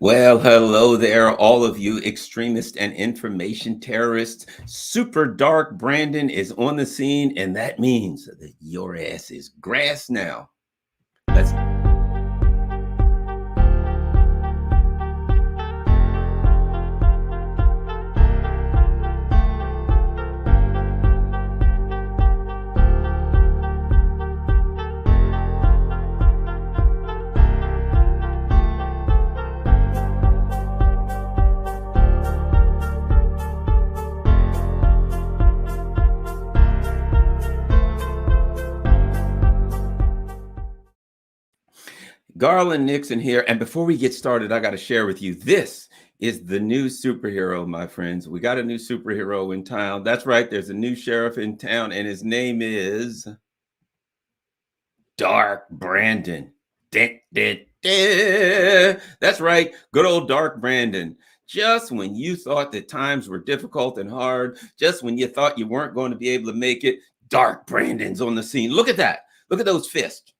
Well, hello there, all of you extremists and information terrorists. Super Dark Brandon is on the scene, and that means that your ass is grass now. Let's Garland Nixon here. And before we get started, I got to share with you this is the new superhero, my friends. We got a new superhero in town. That's right, there's a new sheriff in town, and his name is Dark Brandon. That's right, good old Dark Brandon. Just when you thought that times were difficult and hard, just when you thought you weren't going to be able to make it, Dark Brandon's on the scene. Look at that. Look at those fists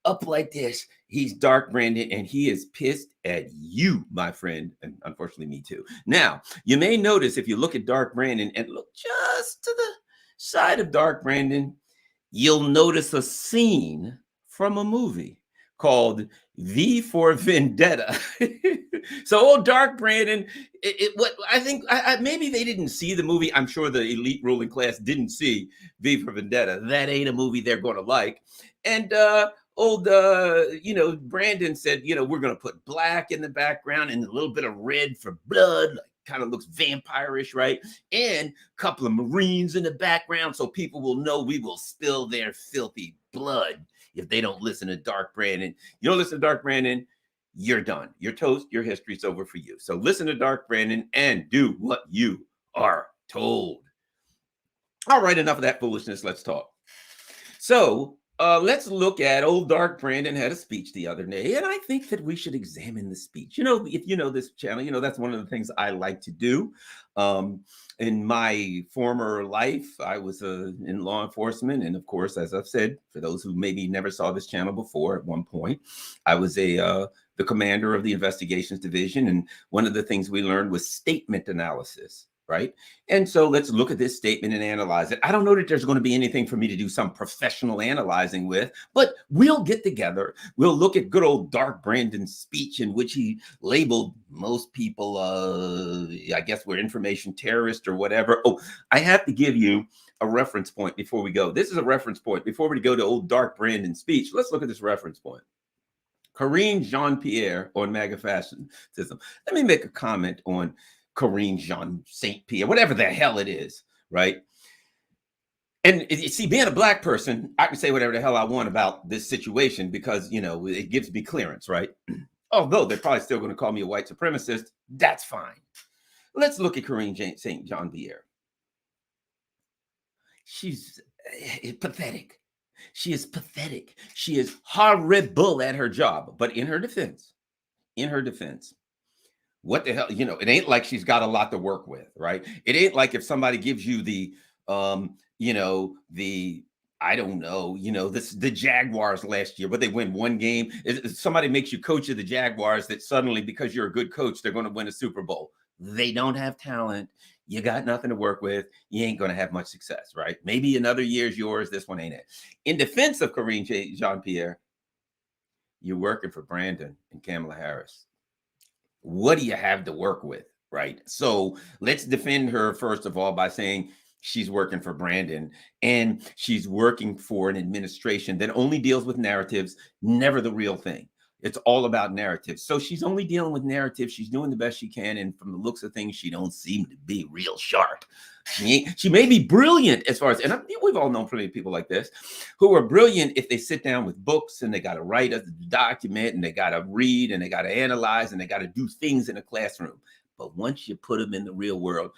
up like this. He's Dark Brandon, and he is pissed at you, my friend, and unfortunately me too. Now, you may notice if you look at Dark Brandon and look just to the side of Dark Brandon, you'll notice a scene from a movie called V for Vendetta. So old Dark Brandon, what I think, maybe they didn't see the movie. I'm sure the elite ruling class didn't see V for Vendetta. That ain't a movie they're going to like. And old Brandon said, we're going to put black in the background and a little bit of red for blood, like kind of looks vampirish, right? And a couple of Marines in the background so people will know we will spill their filthy blood if they don't listen to Dark Brandon. You don't listen to Dark Brandon, you're done. You're toast. Your history's over for you. So listen to Dark Brandon and do what you are told. All right, enough of that foolishness. Let's talk. So let's look at old Dark Brandon had a speech the other day, and I think that we should examine the speech. If you know this channel, that's one of the things I like to do. In my former life, I was in law enforcement, and of course, as I've said, for those who maybe never saw this channel before, at one point, I was the commander of the investigations division, and one of the things we learned was statement analysis. Right. And so let's look at this statement and analyze it. I don't know that there's going to be anything for me to do some professional analyzing with, but we'll get together. We'll look at good old Dark Brandon's speech in which he labeled most people, I guess we're information terrorists or whatever. Oh, I have to give you a reference point before we go. This is a reference point before we go to old Dark Brandon's speech. Let's look at this reference point. Karine Jean-Pierre on Maga fascism. Let me make a comment on Karine Jean St. Pierre, whatever the hell it is, right? And you see, being a black person, I can say whatever the hell I want about this situation because, it gives me clearance, right? Although they're probably still going to call me a white supremacist, that's fine. Let's look at Karine St. Jean Pierre. She's pathetic. She is pathetic. She is horrible at her job. But in her defense, what the hell, it ain't like she's got a lot to work with, right? It ain't like if somebody gives you the the Jaguars last year, but they win one game. If somebody makes you coach of the Jaguars, that suddenly, because you're a good coach, they're going to win a Super Bowl. They don't have talent. You got nothing to work with. You ain't going to have much success, right? Maybe another year's yours. This one ain't it. In defense of Karine Jean-Pierre, you're working for Brandon and Kamala Harris. What do you have to work with, right? So let's defend her, first of all, by saying she's working for Brandon and she's working for an administration that only deals with narratives, never the real thing. It's all about narratives. So she's only dealing with narratives. She's doing the best she can. And from the looks of things, she don't seem to be real sharp. She may be brilliant as far as, and we've all known plenty of people like this who are brilliant if they sit down with books and they got to write a document and they got to read and they got to analyze and they got to do things in a classroom. But once you put them in the real world,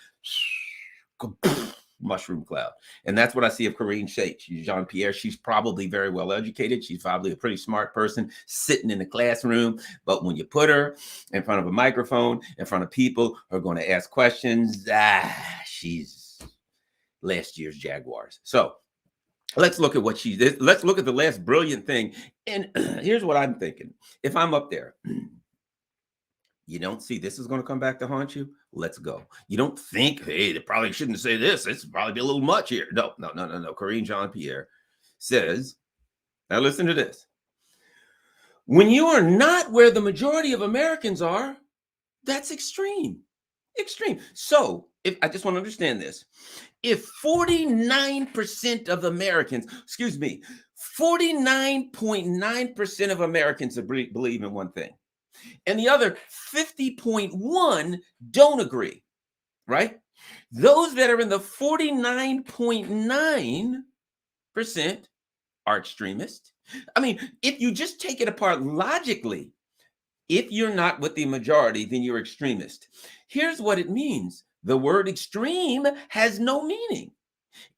mushroom cloud. And that's what I see of Karine Jean-Pierre. She's probably very well educated. She's probably a pretty smart person sitting in the classroom. But when you put her in front of a microphone, in front of people who are going to ask questions, she's last year's Jaguars. So let's look at what let's look at the last brilliant thing. And here's what I'm thinking. If I'm up there You don't see this is going to come back to haunt you? Let's go. You don't think, hey, they probably shouldn't say this. It's probably be a little much here. No, no, no, no, no. Corinne Jean-Pierre says, now listen to this. When you are not where the majority of Americans are, that's extreme. Extreme. So, if I just want to understand this, if 49% of Americans, 49.9% of Americans believe in one thing, and the other 50.1 don't agree, right? Those that are in the 49.9% are extremists. I mean, if you just take it apart logically, if you're not with the majority, then you're extremist. Here's what it means. The word extreme has no meaning.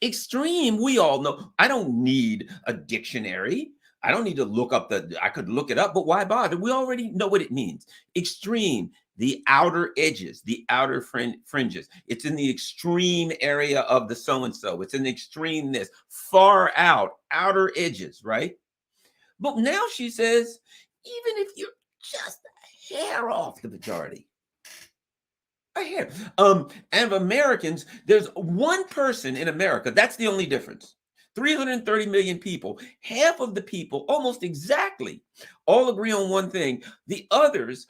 Extreme, we all know. I don't need a dictionary. I don't need to look up I could look it up, but why bother? We already know what it means. Extreme, the outer edges, the outer fringes. It's in the extreme area of the so-and-so. It's in the extreme this, far out, outer edges, right? But now she says, even if you're just a hair off the majority, a hair. And of Americans, there's one person in America. That's the only difference. 330 million people. Half of the people, almost exactly, all agree on one thing. The others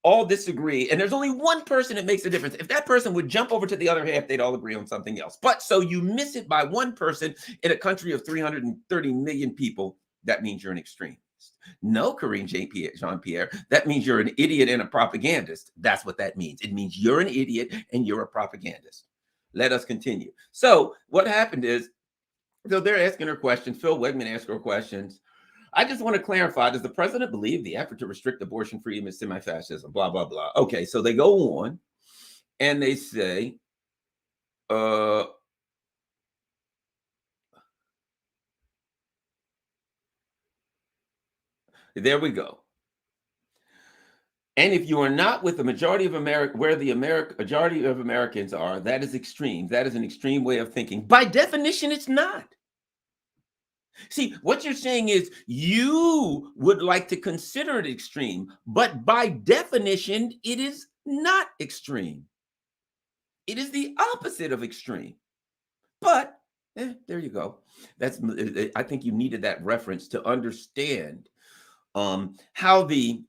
all disagree. And there's only one person that makes a difference. If that person would jump over to the other half, they'd all agree on something else. But so you miss it by one person in a country of 330 million people. That means you're an extremist. No, Corinne Jean-Pierre, that means you're an idiot and a propagandist. That's what that means. It means you're an idiot and you're a propagandist. Let us continue. So what happened is, so they're asking her questions. Phil Wegman asked her questions. I just want to clarify, does the president believe the effort to restrict abortion freedom is semi-fascism? Blah, blah, blah. Okay, so they go on and they say, there we go. And if you are not with the majority of America, where the majority of Americans are, that is extreme. That is an extreme way of thinking. By definition, it's not. See, what you're saying is you would like to consider it extreme, but by definition, it is not extreme. It is the opposite of extreme. But there you go. I think you needed that reference to understand how the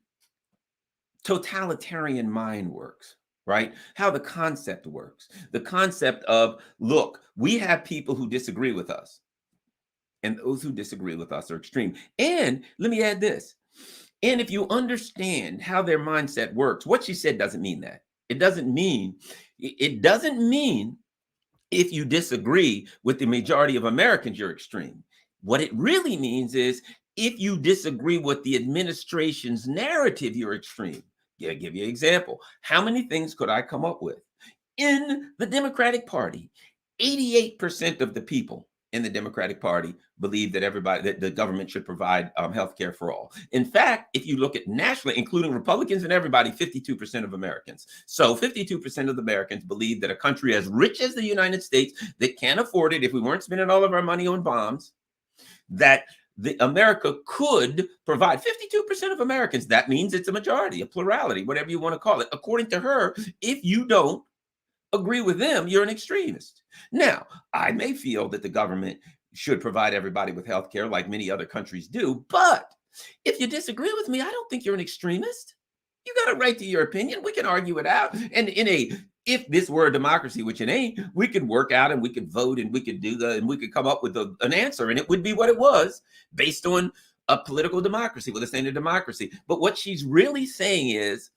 totalitarian mind works, right? How the concept works. The concept of, look, we have people who disagree with us. And those who disagree with us are extreme. And let me add this. And if you understand how their mindset works, what she said doesn't mean that. It doesn't mean if you disagree with the majority of Americans, you're extreme. What it really means is if you disagree with the administration's narrative, you're extreme. Yeah, I'll give you an example. How many things could I come up with? In the Democratic Party, 88% of the people in the Democratic Party believe that the government should provide health care for all. In fact, if you look at nationally, including Republicans and everybody, 52% of Americans. So 52% of the Americans believe that a country as rich as the United States that can't afford it, if we weren't spending all of our money on bombs, that America could provide 52% of Americans. That means it's a majority, a plurality, whatever you want to call it. According to her, if you don't agree with them, you're an extremist. Now, I may feel that the government should provide everybody with health care like many other countries do, but if you disagree with me, I don't think you're an extremist. You got a right to your opinion. We can argue it out. And if this were a democracy, which it ain't, we could work out and we could vote and we could and we could come up with an answer, and it would be what it was based on a political democracy with a standard democracy. But what she's really saying is,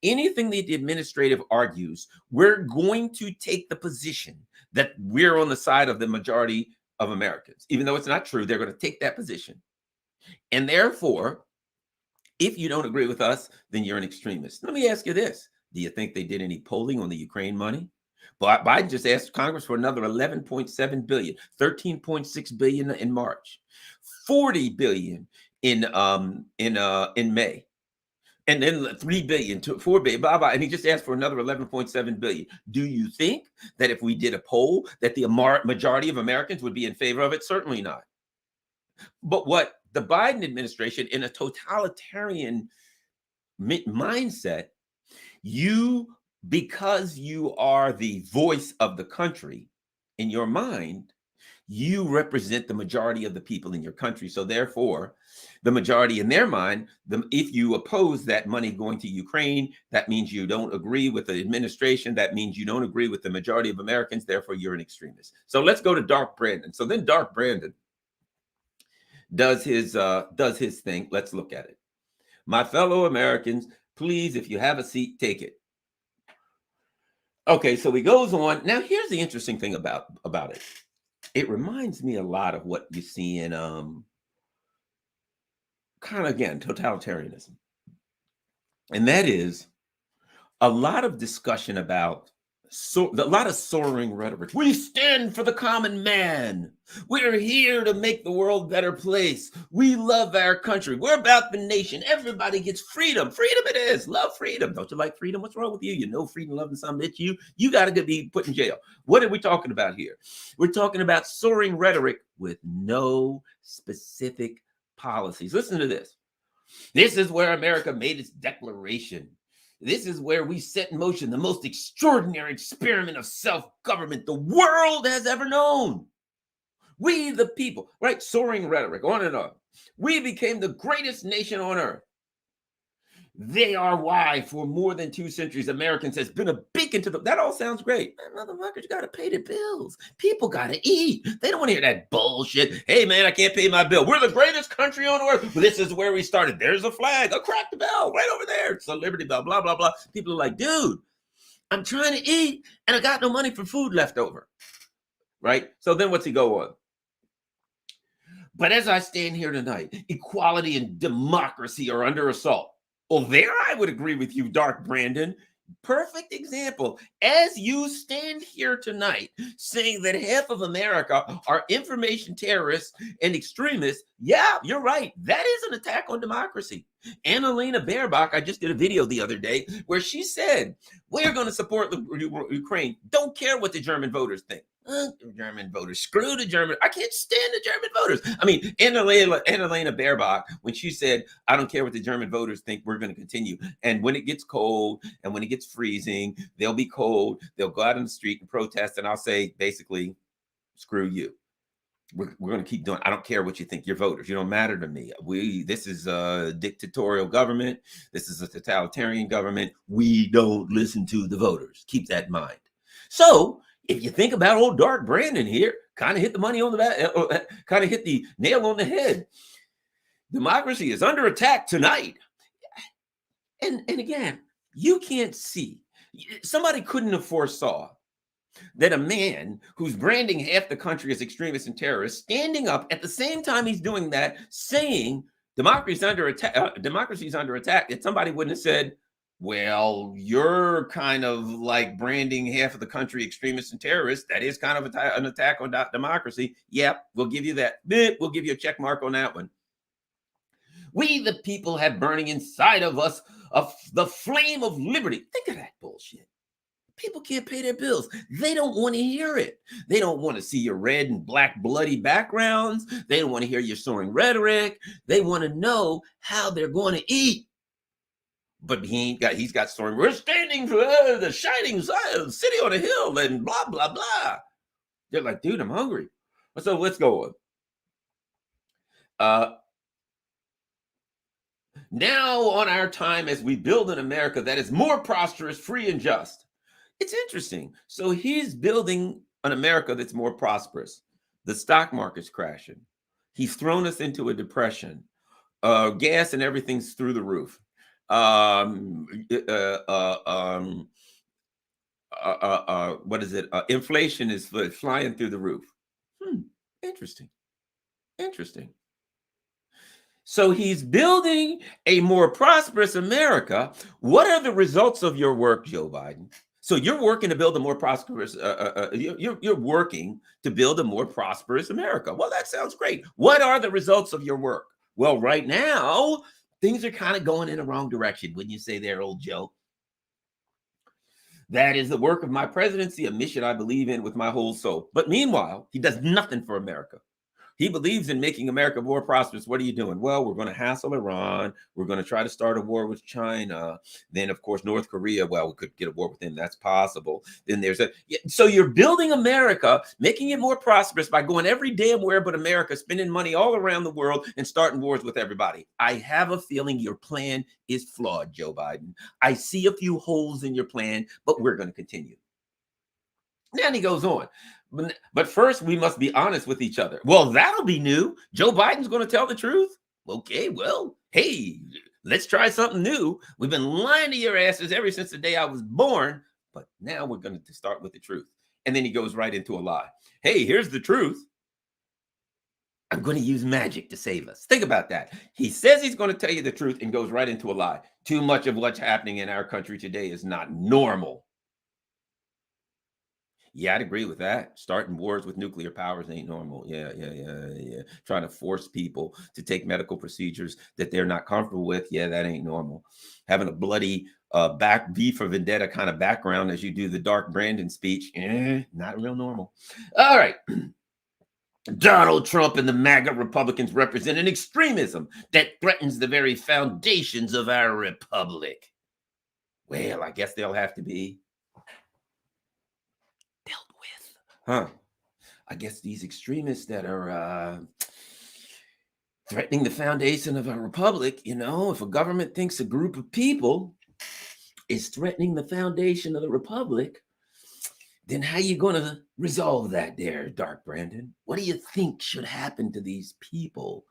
anything that the administrative argues, we're going to take the position that we're on the side of the majority of Americans. Even though it's not true, they're going to take that position. And therefore, if you don't agree with us, then you're an extremist. Let me ask you this. Do you think they did any polling on the Ukraine money? But Biden just asked Congress for another 11.7 billion, 13.6 billion in March, 40 billion in May. And then 3 billion to 4 billion, blah, blah. And he just asked for another 11.7 billion. Do you think that if we did a poll that the majority of Americans would be in favor of it? Certainly not. But what the Biden administration, in a totalitarian mindset, Because you are the voice of the country in your mind, you represent the majority of the people in your country. So therefore, the majority in their mind, if you oppose that money going to Ukraine, that means you don't agree with the administration. That means you don't agree with the majority of Americans. Therefore, you're an extremist. So let's go to Dark Brandon. So then Dark Brandon does his thing. Let's look at it. My fellow Americans, please, if you have a seat, take it. Okay, so he goes on. Now, here's the interesting thing about it. It reminds me a lot of what you see in kind of, again, totalitarianism. And that is a lot of discussion about a lot of soaring rhetoric. We stand for the common man. We're here to make the world a better place. We love our country. We're about the nation. Everybody gets freedom. Freedom it is. Love freedom. Don't you like freedom? What's wrong with you? You know freedom, love, and some bitch. You got to be put in jail. What are we talking about here? We're talking about soaring rhetoric with no specific policies. Listen to this. This is where America made its declaration. This is where we set in motion the most extraordinary experiment of self-government the world has ever known. We, the people, right? Soaring rhetoric, on and on. We became the greatest nation on earth. They are why, for more than 2 centuries, Americans has been a beacon to the. That all sounds great. Man, motherfuckers got to pay their bills. People got to eat. They don't want to hear that bullshit. Hey, man, I can't pay my bill. We're the greatest country on earth. This is where we started. There's a flag. I'll crack the bell right over there. It's a Liberty Bell, blah, blah, blah. People are like, dude, I'm trying to eat, and I got no money for food left over. Right? So then what's he go on? But as I stand here tonight, equality and democracy are under assault. Well, there I would agree with you, Dark Brandon. Perfect example. As you stand here tonight saying that half of America are information terrorists and extremists, yeah, you're right. That is an attack on democracy. Annalena Baerbock, I just did a video the other day where she said, we're going to support Ukraine. Don't care what the German voters think. German voters, screw the German. I can't stand the German voters. I mean, Annalena Baerbock, when she said, I don't care what the German voters think, we're going to continue. And when it gets cold and when it gets freezing, they'll be cold. They'll go out in the street and protest. And I'll say, basically, screw you. We're going to keep doing. I don't care what you think. You're voters. You don't matter to me. This is a dictatorial government. This is a totalitarian government. We don't listen to the voters. Keep that in mind. So if you think about old Dark Brandon here, kind of hit the money on the back, kind of hit the nail on the head. Democracy is under attack tonight. And again, you can't see. Somebody couldn't have foresaw that a man who's branding half the country as extremists and terrorists, standing up at the same time he's doing that, saying democracy is under attack, that somebody wouldn't have said, well, you're kind of like branding half of the country extremists and terrorists. That is kind of an attack on democracy. Yep, we'll give you that. We'll give you a check mark on that one. We, the people, have burning inside of us the flame of liberty. Think of that bullshit. People can't pay their bills. They don't want to hear it. They don't want to see your red and black bloody backgrounds. They don't want to hear your soaring rhetoric. They want to know how they're going to eat. But he's got soaring. We're standing for the shining city on a hill and blah, blah, blah. They're like, dude, I'm hungry. So let's go on. Now on our time as we build an America that is more prosperous, free, and just. It's interesting. So he's building an America that's more prosperous. The stock market's crashing. He's thrown us into a depression. Gas and everything's through the roof. What is it? Inflation is flying through the roof. Interesting. So he's building a more prosperous America. What are the results of your work, Joe Biden? So you're working to build a more prosperous, you're working to build a more prosperous America. Well, that sounds great. What are the results of your work? Well, right now, things are kind of going in the wrong direction, wouldn't you say there, old Joe? That is the work of my presidency, a mission I believe in with my whole soul. But meanwhile, he does nothing for America. He believes in making America more prosperous. What are you doing? Well, we're going to hassle Iran. We're going to try to start a war with China. Then, of course, North Korea. Well, we could get a war with them. That's possible. Then there's so you're building America, making it more prosperous by going every damn where but America, spending money all around the world and starting wars with everybody. I have a feeling your plan is flawed, Joe Biden. I see a few holes in your plan, but we're going to continue. Then he goes on. But first, we must be honest with each other. Well, that'll be new. Joe Biden's going to tell the truth. Okay, well, hey, let's try something new. We've been lying to your asses ever since the day I was born, but now we're going to start with the truth. And then he goes right into a lie. Hey, here's the truth. I'm going to use magic to save us. Think about that. He says he's going to tell you the truth and goes right into a lie. Too much of what's happening in our country today is not normal. Yeah, I'd agree with that. Starting wars with nuclear powers ain't normal. Yeah. Trying to force people to take medical procedures that they're not comfortable with. Yeah, that ain't normal. Having a bloody back V for Vendetta kind of background as you do the Dark Brandon speech. Not real normal. All right. Donald Trump and the MAGA Republicans represent an extremism that threatens the very foundations of our republic. Well, I guess they'll have to be dealt with. Huh. I guess these extremists that are threatening the foundation of our republic, if a government thinks a group of people is threatening the foundation of the republic, then how you going to resolve that there, Dark Brandon? What do you think should happen to these people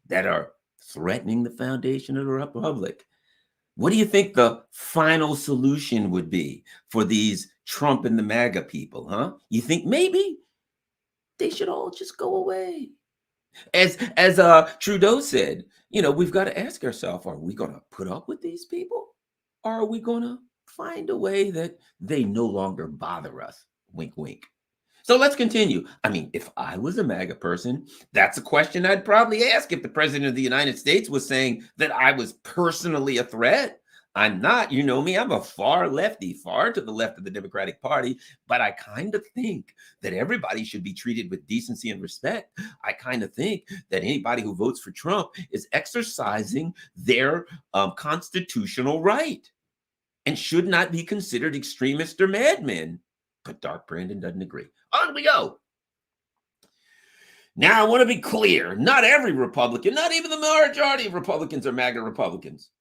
that are threatening the foundation of the republic? What do you think the final solution would be for these Trump and the MAGA people, huh? You think maybe they should all just go away? As Trudeau said, we've got to ask ourselves, are we going to put up with these people? Or are we going to find a way that they no longer bother us? Wink, wink. So let's continue. I mean, if I was a MAGA person, that's a question I'd probably ask if the president of the United States was saying that I was personally a threat. I'm not, you know me, I'm a far lefty, far to the left of the Democratic Party, but I kind of think that everybody should be treated with decency and respect. I kind of think that anybody who votes for Trump is exercising their constitutional right and should not be considered extremists or madmen. But Dark Brandon doesn't agree. On we go. Now, I want to be clear. Not every Republican, not even the majority of Republicans are MAGA Republicans.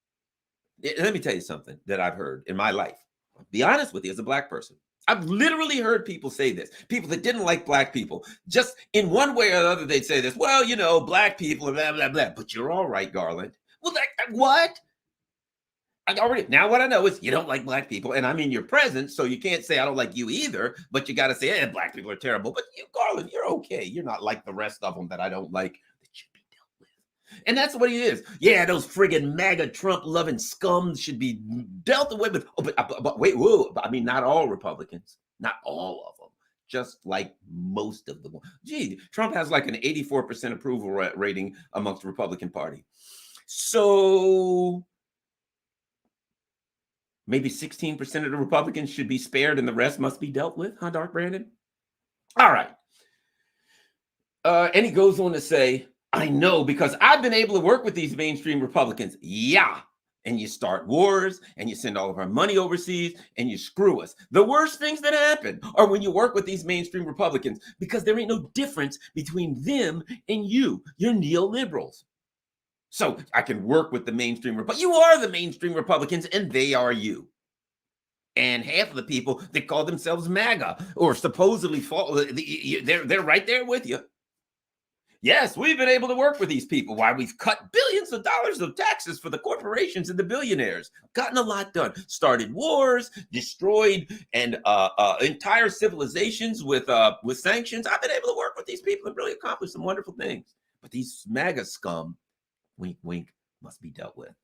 Let me tell you something that I've heard in my life. I'll be honest with you, as a black person. I've literally heard people say this. People that didn't like black people. Just in one way or the other, they'd say this. Well, black people are blah, blah, blah. But you're all right, Garland. Well, what? Now what I know is you don't like black people, and I'm in your presence, so you can't say I don't like you either, but you got to say, black people are terrible. But you, Garland, you're okay. You're not like the rest of them that I don't like. That should be dealt with. And that's what he is. Yeah, those friggin' MAGA Trump-loving scum should be dealt with. But wait, whoa. I mean, not all Republicans. Not all of them. Just like most of them. Gee, Trump has like an 84% approval rating amongst the Republican Party. So maybe 16% of the Republicans should be spared and the rest must be dealt with, huh, Dark Brandon? All right. And he goes on to say, I know because I've been able to work with these mainstream Republicans. Yeah. And you start wars and you send all of our money overseas and you screw us. The worst things that happen are when you work with these mainstream Republicans because there ain't no difference between them and you. You're neoliberals. So I can work with the mainstream Republicans. You are the mainstream Republicans and they are you. And half of the people that call themselves MAGA or supposedly they're right there with you. Yes, we've been able to work with these people. Why? We've cut billions of dollars of taxes for the corporations and the billionaires. Gotten a lot done. Started wars, destroyed and entire civilizations with sanctions. I've been able to work with these people and really accomplish some wonderful things. But these MAGA scum, wink, wink, must be dealt with.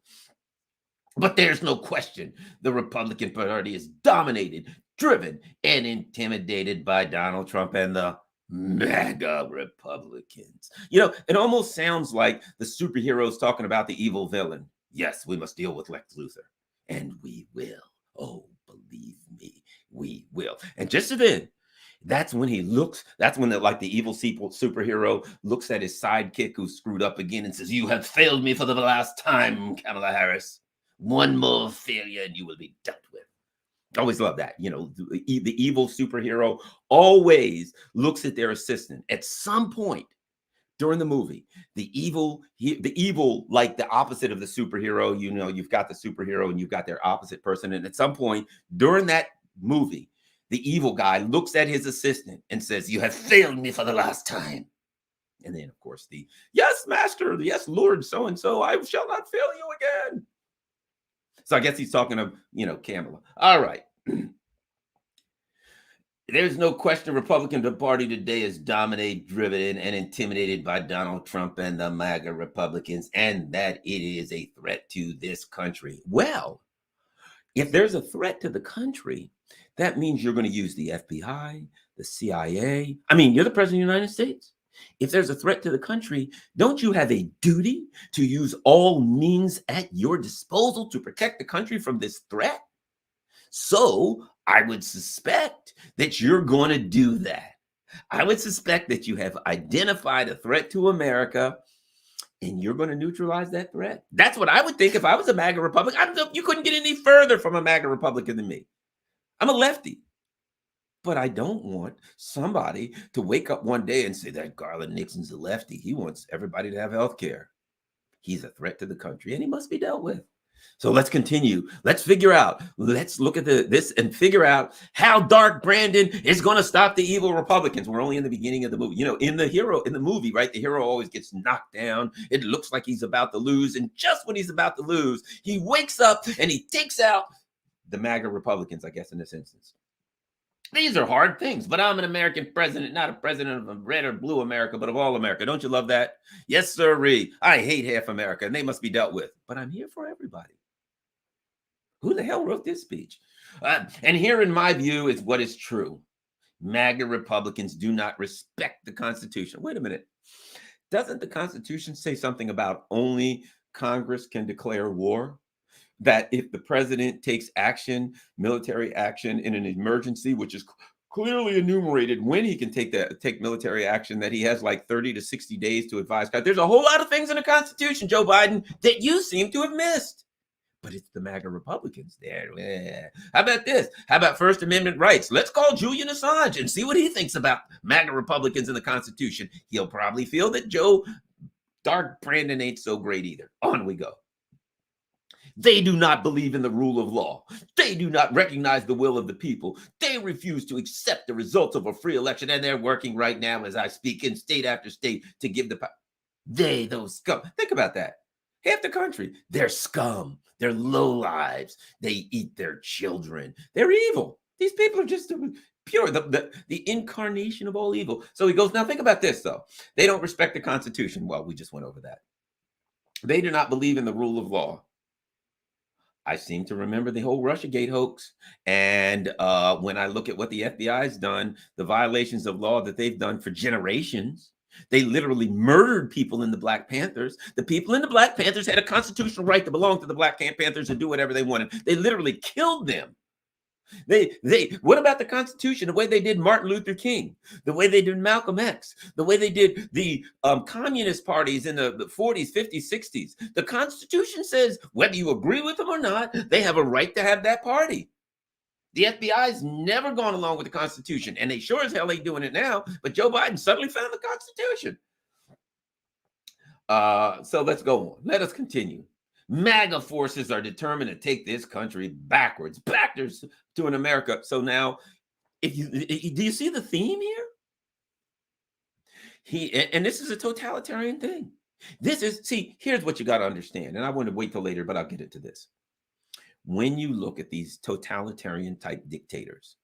But there's no question the Republican Party is dominated, driven, and intimidated by Donald Trump and the MAGA Republicans. It almost sounds like the superheroes talking about the evil villain. Yes, we must deal with Lex Luthor. And we will. Oh, believe me, we will. And just then, That's when he looks, that's when like the evil superhero looks at his sidekick who's screwed up again and says, "You have failed me for the last time, Kamala Harris. One more failure and you will be dealt with." I always love that. You know, the evil superhero always looks at their assistant at some point during the movie. The evil, like the opposite of the superhero. You know, you've got the superhero and you've got their opposite person. And at some point during that movie, the evil guy looks at his assistant and says, "You have failed me for the last time." And then, of course, the "Yes, master, yes, Lord, so-and-so, I shall not fail you again." So I guess he's talking of, you know, Kamala. All right. There's no question Republican Party today is dominated, driven, and intimidated by Donald Trump and the MAGA Republicans, and that it is a threat to this country. Well, if there's a threat to the country, that means you're going to use the FBI, the CIA. I mean, you're the president of the United States. If there's a threat to the country, don't you have a duty to use all means at your disposal to protect the country from this threat? So I would suspect that you're going to do that. I would suspect that you have identified a threat to America and you're going to neutralize that threat. That's what I would think if I was a MAGA Republican. You couldn't get any further from a MAGA Republican than me. I'm a lefty. But I don't want somebody to wake up one day and say that Garland Nixon's a lefty. He wants everybody to have health care. He's a threat to the country and he must be dealt with. So let's continue. Let's figure out. Let's look at this and figure out how Dark Brandon is going to stop the evil Republicans. We're only in the beginning of the movie. You know, in the movie, right? The hero always gets knocked down. It looks like he's about to lose. And just when he's about to lose, he wakes up and he takes out the MAGA Republicans, I guess, in this instance. These are hard things, but I'm an American president, not a president of red or blue America, but of all America. Don't you love that? Yes, sirree. I hate half America, and they must be dealt with. But I'm here for everybody. Who the hell wrote this speech? And here, in my view, is what is true. MAGA Republicans do not respect the Constitution. Wait a minute. Doesn't the Constitution say something about only Congress can declare war? That if the president takes action, military action in an emergency, which is clearly enumerated when he can take military action, that he has like 30 to 60 days to advise. There's a whole lot of things in the Constitution, Joe Biden, that you seem to have missed. But it's the MAGA Republicans there. Yeah. How about this? How about First Amendment rights? Let's call Julian Assange and see what he thinks about MAGA Republicans in the Constitution. He'll probably feel that Joe Dark Brandon ain't so great either. On we go. They do not believe in the rule of law. They do not recognize the will of the people. They refuse to accept the results of a free election. And they're working right now as I speak in state after state to give the power. Those scum. Think about that. Half the country, they're scum. They're lowlives. They eat their children. They're evil. These people are just pure, the incarnation of all evil. So he goes, now think about this, though. They don't respect the Constitution. Well, we just went over that. They do not believe in the rule of law. I seem to remember the whole Russiagate hoax. And when I look at what the FBI has done, the violations of law that they've done for generations, they literally murdered people in the Black Panthers. The people in the Black Panthers had a constitutional right to belong to the Black Panthers and do whatever they wanted. They literally killed them. What about the Constitution? The way they did Martin Luther King, the way they did Malcolm X, the way they did the communist parties in the 40s, 50s, 60s. The Constitution says whether you agree with them or not, they have a right to have that party. The FBI's never gone along with the Constitution, and they sure as hell ain't doing it now. But Joe Biden suddenly found the Constitution. So let's go on. Let us continue. MAGA forces are determined to take this country backwards to an America. So now, do you see the theme here? And this is a totalitarian thing. Here's what you got to understand. And I want to wait till later, but I'll get into this. When you look at these totalitarian type dictators,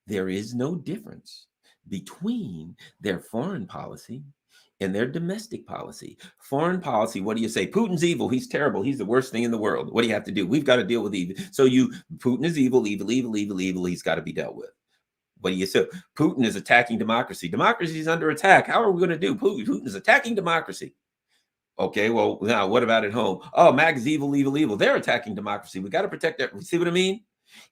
there is no difference between their foreign policy and their domestic policy. Foreign policy, what do you say? Putin's evil. He's terrible. He's the worst thing in the world. What do you have to do? We've got to deal with evil. So Putin is evil. He's got to be dealt with. What do you say? Putin is attacking democracy. Democracy is under attack. How are we going to do? Putin is attacking democracy. Okay, well, now what about at home? Oh, MAGA's evil. They're attacking democracy. We got to protect that. See what I mean?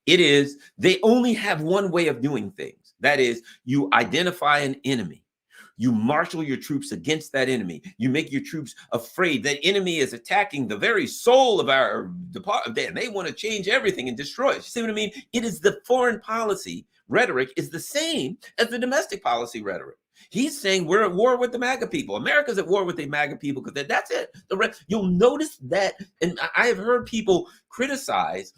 They only have one way of doing things. That is, you identify an enemy. You marshal your troops against that enemy. You make your troops afraid. That enemy is attacking the very soul of our department. They want to change everything and destroy it. You see what I mean? It is the foreign policy rhetoric is the same as the domestic policy rhetoric. He's saying we're at war with the MAGA people. America's at war with the MAGA people because that's it. You'll notice that, and I have heard people criticize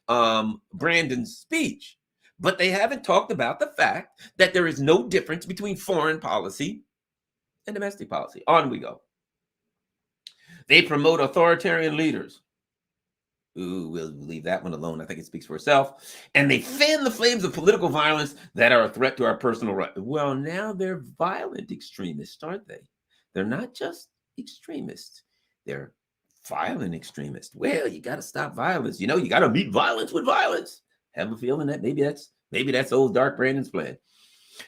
Brandon's speech, but they haven't talked about the fact that there is no difference between foreign policy and domestic policy. On we go. They promote authoritarian leaders. Ooh, we'll leave that one alone. I think it speaks for itself. And they fan the flames of political violence that are a threat to our personal rights. Well, now they're violent extremists, aren't they? They're not just extremists. They're violent extremists. Well, you got to stop violence. You know, you got to meet violence with violence. Have a feeling that maybe that's old Dark Brandon's plan.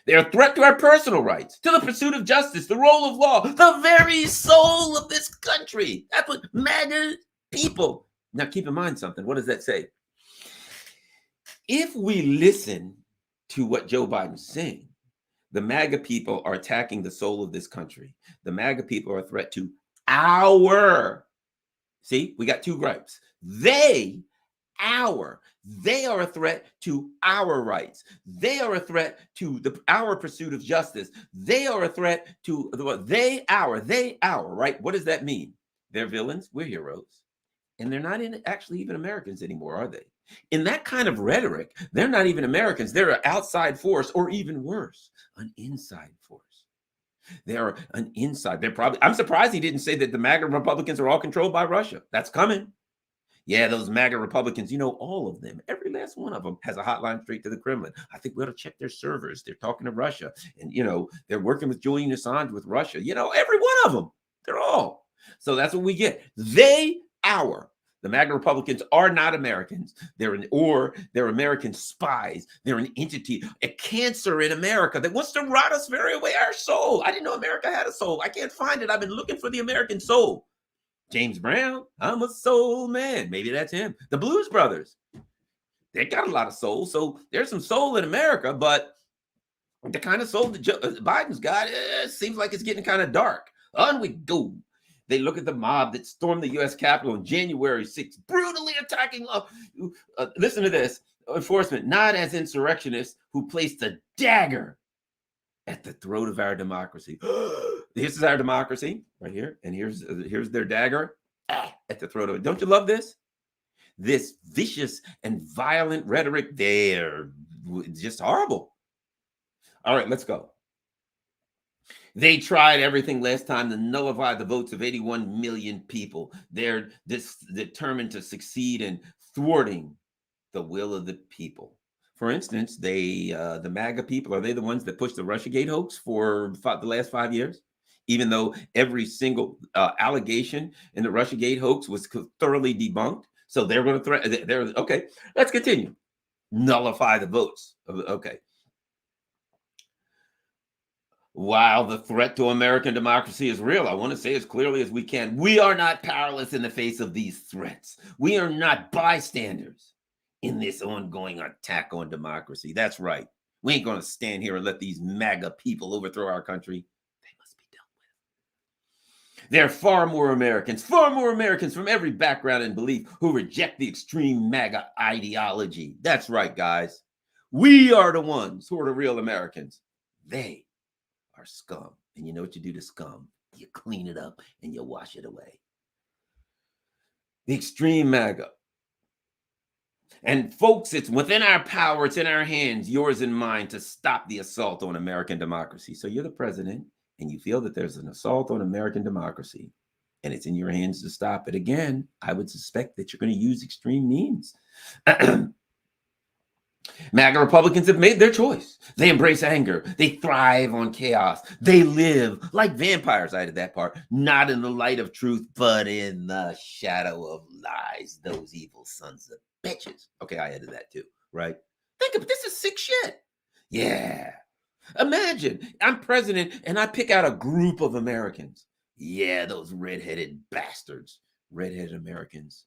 They're a threat to our personal rights, to the pursuit of justice, the role of law, the very soul of this country. That's what MAGA people. Now, keep in mind something. What does that say? If we listen to what Joe Biden's saying, the MAGA people are attacking the soul of this country. The MAGA people are a threat to our. See, we got two gripes. They are a threat to our rights. They are a threat to our pursuit of justice. They are a threat to our, right? What does that mean? They're villains. We're heroes. And they're not actually even Americans anymore, are they? In that kind of rhetoric, they're not even Americans. They're an outside force, or even worse, an inside force. They're an inside. I'm surprised he didn't say that the MAGA Republicans are all controlled by Russia. That's coming. Yeah, those MAGA Republicans, all of them, every last one of them has a hotline straight to the Kremlin. I think we ought to check their servers. They're talking to Russia. And, they're working with Julian Assange with Russia. Every one of them. They're all. So that's what we get. The MAGA Republicans are not Americans. They're American spies. They're an entity, a cancer in America that wants to rot us very away, our soul. I didn't know America had a soul. I can't find it. I've been looking for the American soul. James Brown, I'm a soul man. Maybe that's him. The Blues Brothers, they got a lot of soul. So there's some soul in America, but the kind of soul that Biden's got, seems like it's getting kind of dark. On we go. They look at the mob that stormed the U.S. Capitol on January 6th, brutally attacking listen to this, enforcement, not as insurrectionists who placed a dagger at the throat of our democracy. This is our democracy right here, and here's their dagger at the throat of it. Don't you love this? This vicious and violent rhetoric, they're just horrible. All right, let's go. They tried everything last time to nullify the votes of 81 million people. They're determined to succeed in thwarting the will of the people. For instance, the MAGA people, are they the ones that pushed the Russiagate hoax for the last 5 years? Even though every single allegation in the Russiagate hoax was thoroughly debunked. So they're going to threaten. Okay, let's continue. Nullify the votes. Okay. While the threat to American democracy is real, I want to say as clearly as we can, we are not powerless in the face of these threats. We are not bystanders in this ongoing attack on democracy. That's right. We ain't going to stand here and let these MAGA people overthrow our country. They must be dealt with. There are far more Americans from every background and belief who reject the extreme MAGA ideology. That's right, guys. We are the ones who are the real Americans. They are scum. And you know what you do to scum? You clean it up and you wash it away. The extreme MAGA. And folks, it's within our power, it's in our hands, yours and mine, to stop the assault on American democracy. So you're the president and you feel that there's an assault on American democracy and it's in your hands to stop it. Again, I would suspect that you're going to use extreme means. MAGA Republicans have made their choice. They embrace anger. They thrive on chaos. They live like vampires. I added that part. Not in the light of truth, but in the shadow of lies. Those evil sons of bitches. Okay, I added that too, right? Think of this is sick shit. Yeah. Imagine I'm president and I pick out a group of Americans. Yeah, those redheaded bastards. Redheaded Americans.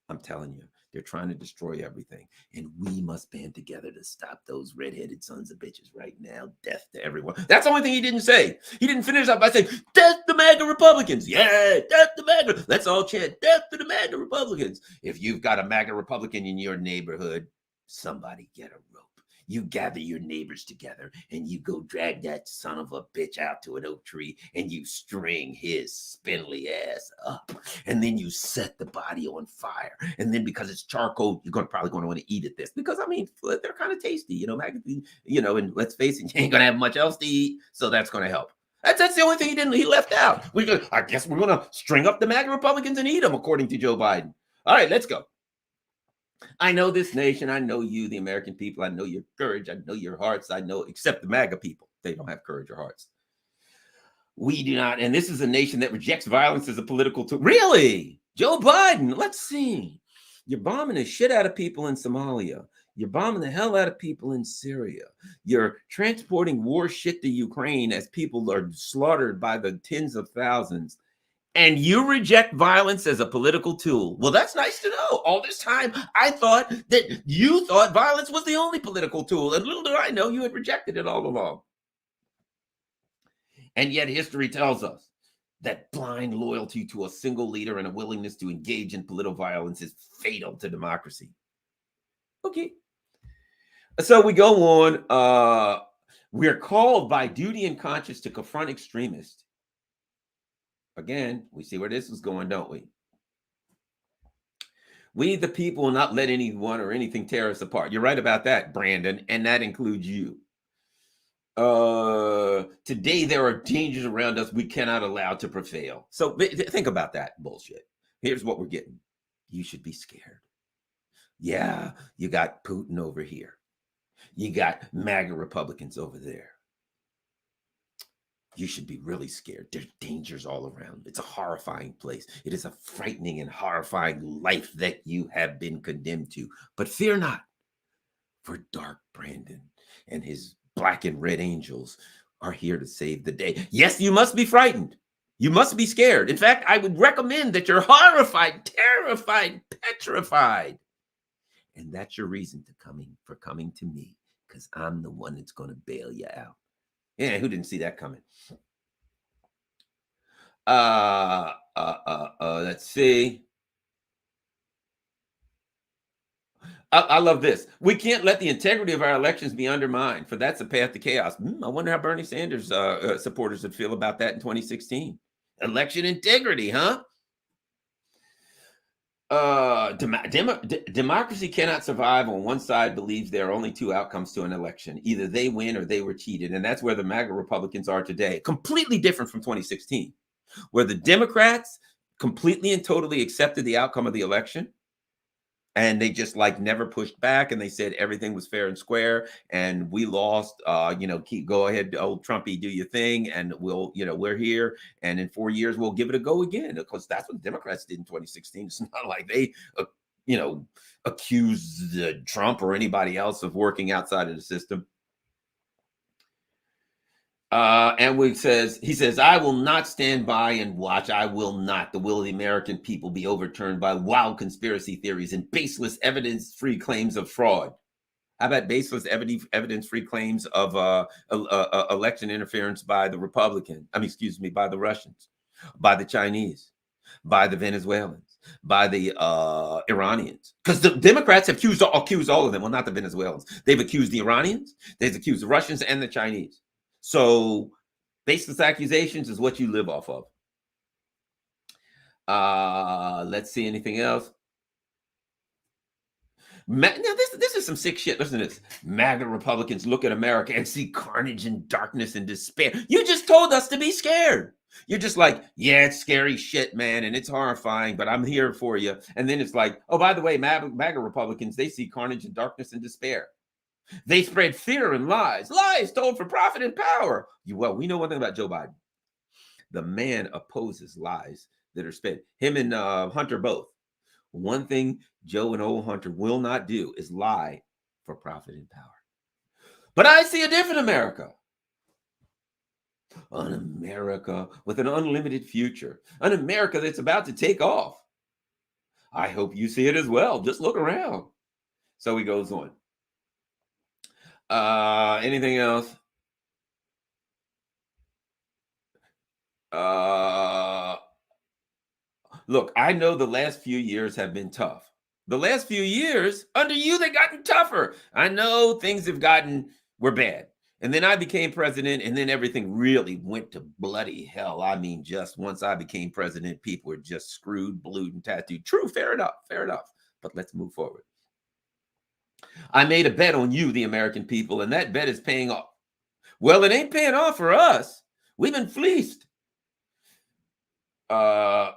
I'm telling you, They're trying to destroy everything. And we must band together to stop those redheaded sons of bitches right now. Death to everyone. That's the only thing he didn't say. He didn't finish up by saying, death to MAGA Republicans. Yeah, death to MAGA. Let's all chant, death to the MAGA Republicans. If you've got a MAGA Republican in your neighborhood, somebody get a rope. You gather your neighbors together and you go drag that son of a bitch out to an oak tree and you string his spindly ass up. And then you set the body on fire. And then because it's charcoal, you're probably going to want to eat it this. Because, I mean, they're kind of tasty, you know, and let's face it, you ain't going to have much else to eat. So that's going to help. That's the only thing he left out. I guess we're going to string up the MAGA Republicans and eat them, according to Joe Biden. All right, let's go. I know this nation. I know you, the American people. I know your courage. I know your hearts. I know, except the MAGA people. They don't have courage or hearts. We do not. And this is a nation that rejects violence as a political tool. Really? Joe Biden, let's see. You're bombing the shit out of people in Somalia. You're bombing the hell out of people in Syria. You're transporting war shit to Ukraine as people are slaughtered by the tens of thousands. And you reject violence as a political tool. Well, that's nice to know. All this time, I thought that you thought violence was the only political tool. And little did I know you had rejected it all along. And yet history tells us that blind loyalty to a single leader and a willingness to engage in political violence is fatal to democracy. Okay. So we go on. We're called by duty and conscience to confront extremists. Again, we see where this is going, don't we? We, the people, will not let anyone or anything tear us apart. You're right about that, Brandon, and that includes you. Today, there are dangers around us we cannot allow to prevail. So think about that bullshit. Here's what we're getting. You should be scared. Yeah, you got Putin over here. You got MAGA Republicans over there. You should be really scared. There's dangers all around. It's a horrifying place. It is a frightening and horrifying life that you have been condemned to. But fear not, for Dark Brandon and his black and red angels are here to save the day. Yes, you must be frightened. You must be scared. In fact, I would recommend that you're horrified, terrified, petrified. And that's your reason for coming to me, because I'm the one that's going to bail you out. Yeah, who didn't see that coming? Let's see. I love this. We can't let the integrity of our elections be undermined, for that's a path to chaos. I wonder how Bernie Sanders supporters would feel about that in 2016. Election integrity, huh? Democracy cannot survive when one side believes there are only two outcomes to an election. Either they win or they were cheated. And that's where the MAGA Republicans are today. Completely different from 2016, where the Democrats completely and totally accepted the outcome of the election. And they just never pushed back, and they said everything was fair and square, and we lost. Go ahead, old Trumpy, do your thing, and we're here, and in 4 years we'll give it a go again. Because that's what the Democrats did in 2016. It's not like they, accused Trump or anybody else of working outside of the system. And he says, I will not stand by and watch. I will not. The will of the American people be overturned by wild conspiracy theories and baseless evidence-free claims of fraud. How about baseless evidence-free claims of election interference by the by the Russians, by the Chinese, by the Venezuelans, by the Iranians? Because the Democrats have accused all of them. Well, not the Venezuelans. They've accused the Iranians. They've accused the Russians and the Chinese. So baseless accusations is what you live off of. Let's see anything else. Now, this is some sick shit. Listen to this. MAGA Republicans look at America and see carnage and darkness and despair. You just told us to be scared. You're just like, yeah, it's scary shit, man, and it's horrifying, but I'm here for you. And then it's like, oh, by the way, MAGA Republicans, they see carnage and darkness and despair. They spread fear and lies told for profit and power. Well, we know one thing about Joe Biden. The man opposes lies that are spread. Him and Hunter both. One thing Joe and old Hunter will not do is lie for profit and power. But I see a different America. An America with an unlimited future. An America that's about to take off. I hope you see it as well. Just look around. So he goes on. Anything else? Uh, Look, I know the last few years have been tough. The last few years, under you, they've gotten tougher. I know things have gotten, were bad. And then I became president, and then everything really went to bloody hell. I mean, just once I became president, people were just screwed, blued, and tattooed. True, fair enough, fair enough. But let's move forward. I made a bet on you, the American people, and that bet is paying off. Well, it ain't paying off for us. We've been fleeced. Uh,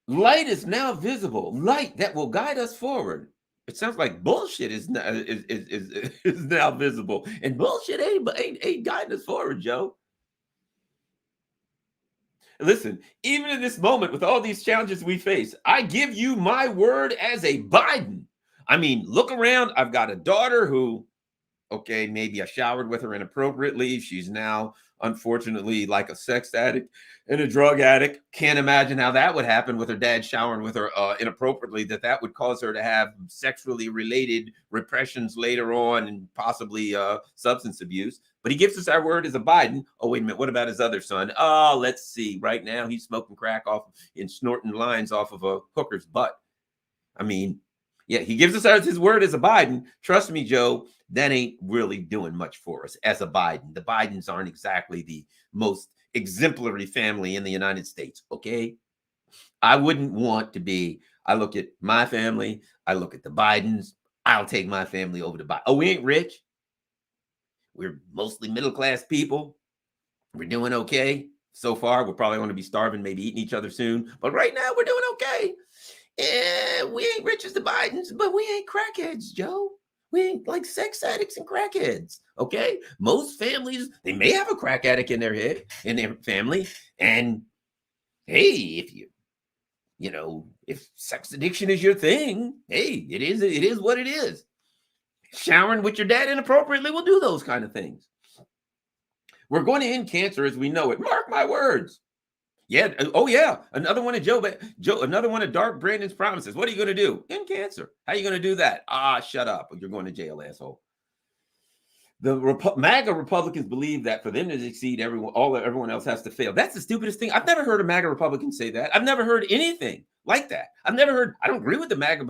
Light is now visible. Light that will guide us forward. It sounds like bullshit is now, is now visible, and bullshit ain't guiding us forward, Joe. Listen, even in this moment with all these challenges we face, I give you my word as a Biden. I mean, look around. I've got a daughter who, okay, maybe I showered with her inappropriately. She's now, unfortunately, like a sex addict and a drug addict. Can't imagine how that would happen with her dad showering with her inappropriately, that would cause her to have sexually related repressions later on and possibly substance abuse. But he gives us our word as a Biden. Oh, wait a minute. What about his other son? Oh, let's see. Right now, he's smoking crack off and snorting lines off of a hooker's butt. I mean, yeah, he gives us his word as a Biden. Trust me, Joe, that ain't really doing much for us as a Biden. The Bidens aren't exactly the most exemplary family in the United States, okay? I wouldn't want to be, I look at my family, I look at the Bidens, I'll take my family over to Biden. Oh, we ain't rich. We're mostly middle-class people. We're doing okay. So far, we're probably going to be starving, maybe eating each other soon. But right now, we're doing okay. We ain't rich as the Bidens, but we ain't crackheads, Joe. We ain't like sex addicts and crackheads. Okay. Most families, they may have a crack addict in their head, in their family. And hey, if if sex addiction is your thing, hey, it is what it is. Showering with your dad inappropriately will do those kind of things. We're going to end cancer as we know it. Mark my words. Yeah. Oh, yeah. Another one of Joe. Another one of Dark Brandon's promises. What are you going to do? End cancer. How are you going to do that? Shut up. You're going to jail, asshole. The MAGA Republicans believe that for them to succeed, everyone else has to fail. That's the stupidest thing. I've never heard a MAGA Republican say that. I've never heard anything like that. I don't agree with the MAGA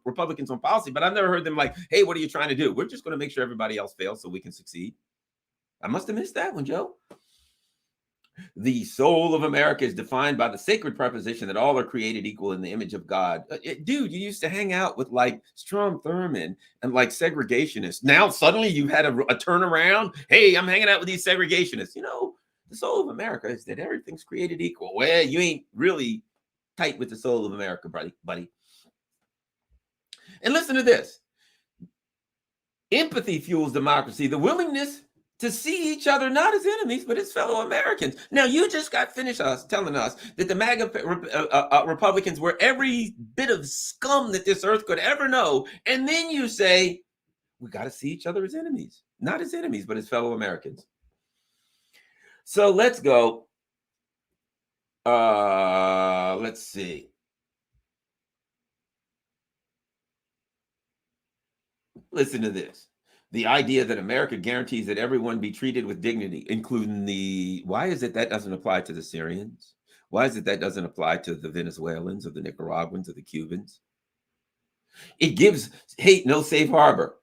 Republicans on policy, but I've never heard them like, hey, what are you trying to do? We're just going to make sure everybody else fails so we can succeed. I must have missed that one, Joe. The soul of America is defined by the sacred proposition that all are created equal in the image of God. Dude, you used to hang out with like Strom Thurmond and like segregationists. Now suddenly you've had a turnaround. Hey, I'm hanging out with these segregationists. The soul of America is that everything's created equal. Well, you ain't really tight with the soul of America, buddy. And listen to this. Empathy fuels democracy. The willingness to see each other not as enemies, but as fellow Americans. Now, you just got finished telling us that the MAGA Republicans were every bit of scum that this earth could ever know. And then you say, we got to see each other as enemies, not as enemies, but as fellow Americans. So let's go. Let's see. Listen to this. The idea that America guarantees that everyone be treated with dignity, including why is it that doesn't apply to the Syrians? Why is it that doesn't apply to the Venezuelans or the Nicaraguans or the Cubans? It gives hate no safe harbor.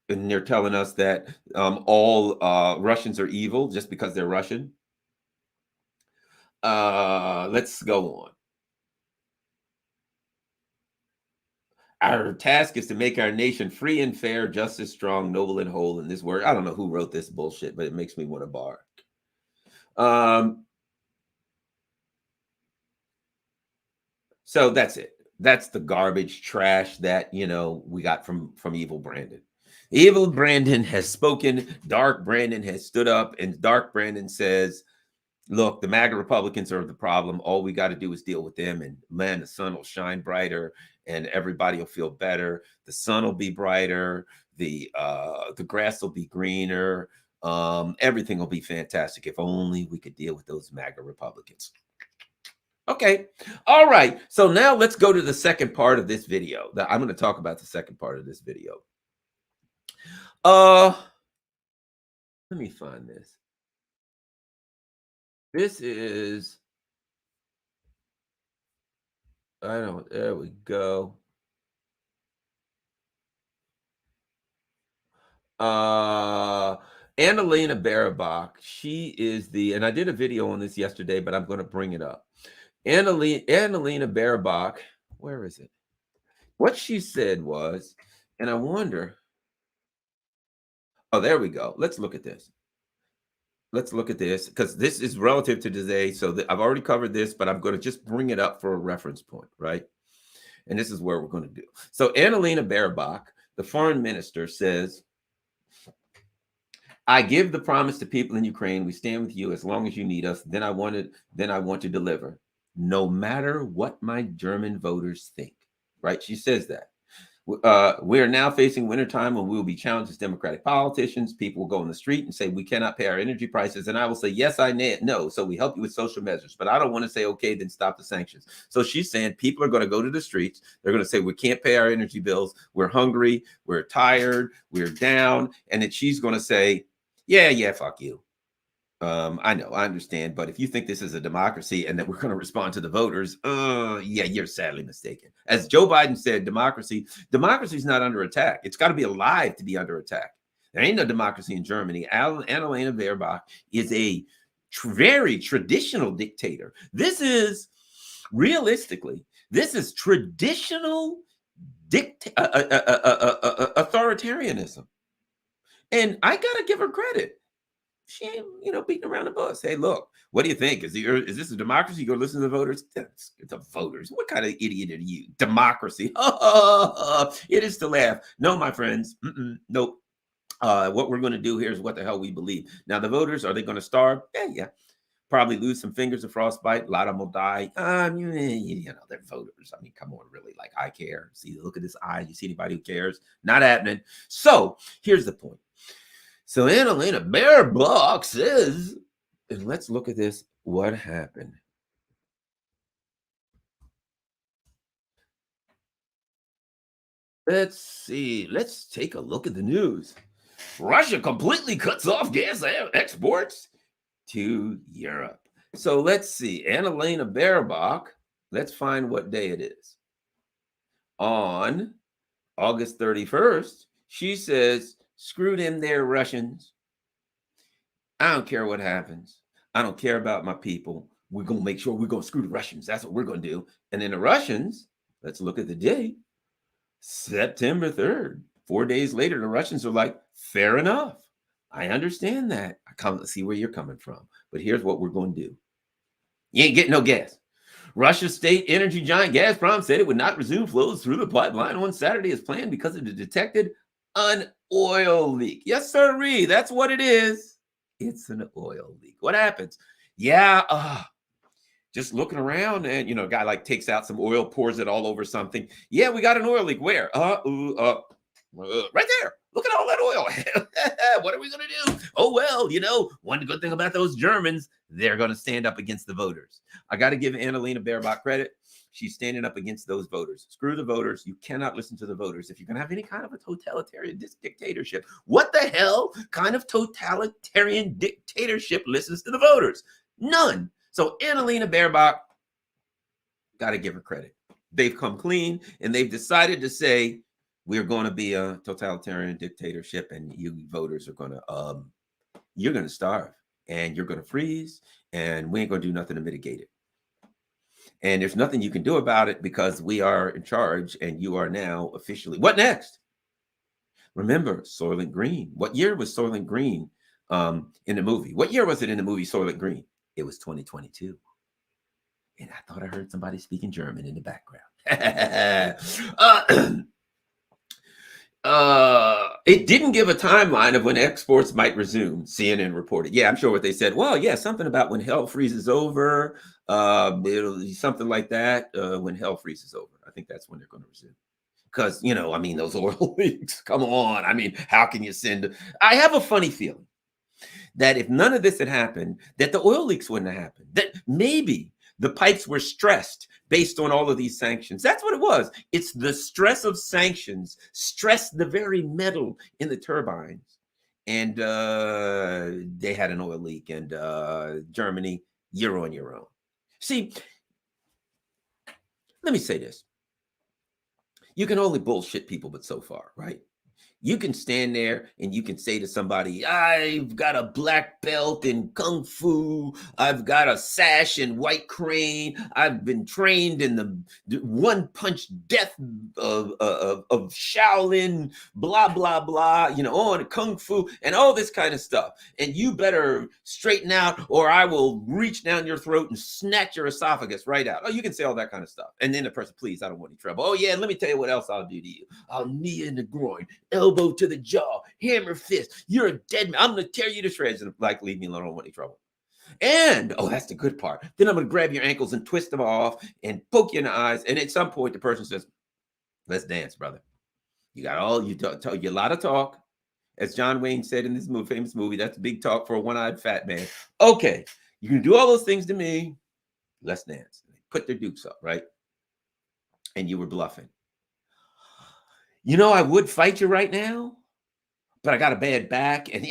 And they're telling us that all Russians are evil just because they're Russian. Let's go on. Our task is to make our nation free and fair, justice, strong, noble, and whole in this word. I don't know who wrote this bullshit, but it makes me want to bark. So that's it. That's the garbage trash that, we got from Evil Brandon. Evil Brandon has spoken. Dark Brandon has stood up, and Dark Brandon says, look, the MAGA Republicans are the problem. All we got to do is deal with them. And man, the sun will shine brighter and everybody will feel better. The sun will be brighter. The grass will be greener. Everything will be fantastic if only we could deal with those MAGA Republicans. Okay. All right. So now let's go to the second part of this video. I'm going to talk about the second part of this video. Uh, let me find this. This is, I don't, there we go. Annalena Barabach, she is and I did a video on this yesterday, but I'm going to bring it up. Annalena Barabach, where is it? What she said was, and I wonder, oh, there we go. Let's look at this. Let's look at this because this is relative to today. So I've already covered this, but I'm going to just bring it up for a reference point, right? And this is where we're going to do. So Annalena Baerbock, the foreign minister, says, I give the promise to people in Ukraine, we stand with you as long as you need us. Then I want to deliver, no matter what my German voters think, right? She says that. We are now facing wintertime when we will be challenged as democratic politicians. People will go on the street and say, we cannot pay our energy prices. And I will say, yes, I know. So we help you with social measures. But I don't want to say, okay, then stop the sanctions. So she's saying people are going to go to the streets. They're going to say, we can't pay our energy bills. We're hungry. We're tired. We're down. And then she's going to say, yeah, fuck you. I know, I understand, but if you think this is a democracy and that we're going to respond to the voters, yeah, you're sadly mistaken. As Joe Biden said, democracy is not under attack. It's got to be alive to be under attack. There ain't no democracy in Germany. Annalena Baerbock is a very traditional dictator. This is realistically, this is traditional authoritarianism. And I got to give her credit. She ain't, beating around the bush. Hey, look, what do you think? Is this a democracy? You go listen to the voters? It's the voters. What kind of idiot are you? Democracy. It is to laugh. No, my friends. Nope. What we're going to do here is what the hell we believe. Now, the voters, are they going to starve? Yeah. Probably lose some fingers of frostbite. A lot of them will die. They're voters. I mean, come on, really. Like, I care. See, look at this eye. You see anybody who cares? Not happening. So here's the point. So Annalena Baerbock says, and let's look at this, what happened. Let's see. Let's take a look at the news. Russia completely cuts off gas exports to Europe. So let's see. Annalena Baerbock, let's find what day it is. On August 31st, she says, screw them there, Russians. I don't care what happens. I don't care about my people. We're going to make sure we're going to screw the Russians. That's what we're going to do. And then the Russians, let's look at the date, September 3rd. 4 days later, the Russians are like, fair enough. I understand that. I come to see where you're coming from. But here's what we're going to do. You ain't getting no gas. Russia's state energy giant Gazprom said it would not resume flows through the pipeline on Saturday as planned because of the detected an oil leak. Yes, sirree. That's what it is. It's an oil leak. What happens? Yeah, just looking around and, a guy like takes out some oil, pours it all over something. Yeah, we got an oil leak. Where? Right there. Look at all that oil. What are we going to do? Oh, well, one good thing about those Germans, they're going to stand up against the voters. I got to give Annalena Baerbock credit. She's standing up against those voters. Screw the voters. You cannot listen to the voters if you're going to have any kind of a totalitarian dictatorship. What the hell kind of totalitarian dictatorship listens to the voters? None. So Annalena Baerbock, got to give her credit. They've come clean and they've decided to say, we're going to be a totalitarian dictatorship and you voters are going to, you're going to starve and you're going to freeze and we ain't going to do nothing to mitigate it. And there's nothing you can do about it because we are in charge and you are now officially. What next? Remember Soylent Green. What year was Soylent Green in the movie? What year was it in the movie Soylent Green? It was 2022. And I thought I heard somebody speaking German in the background. It didn't give a timeline of when exports might resume, CNN reported. Yeah, I'm sure what they said. Well, yeah, something about when hell freezes over. It'll be something like that when hell freezes over. I think that's when they're going to resume. Because, those oil leaks, come on. How can you send? I have a funny feeling that if none of this had happened, that the oil leaks wouldn't have happened. That maybe The pipes were stressed based on all of these sanctions. That's what it was. It's the stress of sanctions stressed the very metal in the turbines. And they had an oil leak. And Germany, you're on your own. See, let me say this. You can only bullshit people, but so far, right? You can stand there and you can say to somebody, I've got a black belt in Kung Fu. I've got a sash in White Crane. I've been trained in the one punch death of Shaolin, blah, blah, blah, on Kung Fu and all this kind of stuff. And you better straighten out or I will reach down your throat and snatch your esophagus right out. Oh, you can say all that kind of stuff. And then the person, please, I don't want any trouble. Oh, yeah, let me tell you what else I'll do to you. I'll knee in the groin, elbow to the jaw, hammer fist. You're a dead man. I'm going to tear you to shreds. And like, leave me alone. I don't want any trouble. And, oh, that's the good part. Then I'm going to grab your ankles and twist them off and poke you in the eyes. And at some point, the person says, let's dance, brother. You got all, you a lot of talk. As John Wayne said in this famous movie, that's big talk for a one-eyed fat man. Okay, you can do all those things to me. Let's dance. Put their dukes up, right? And you were bluffing. I would fight you right now, but I got a bad back. And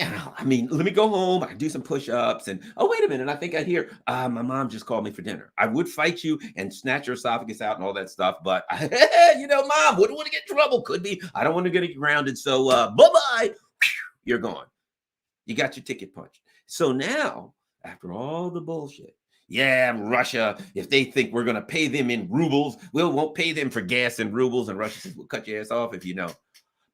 let me go home. I can do some push-ups. And, oh, wait a minute. I think I hear my mom just called me for dinner. I would fight you and snatch your esophagus out and all that stuff. But, mom, wouldn't want to get in trouble. Could be. I don't want to get grounded. So, bye-bye. You're gone. You got your ticket punched. So now, after all the bullshit, Russia, if they think we're going to pay them in rubles, we won't pay them for gas in rubles. And Russia says, we'll cut your ass off if you know.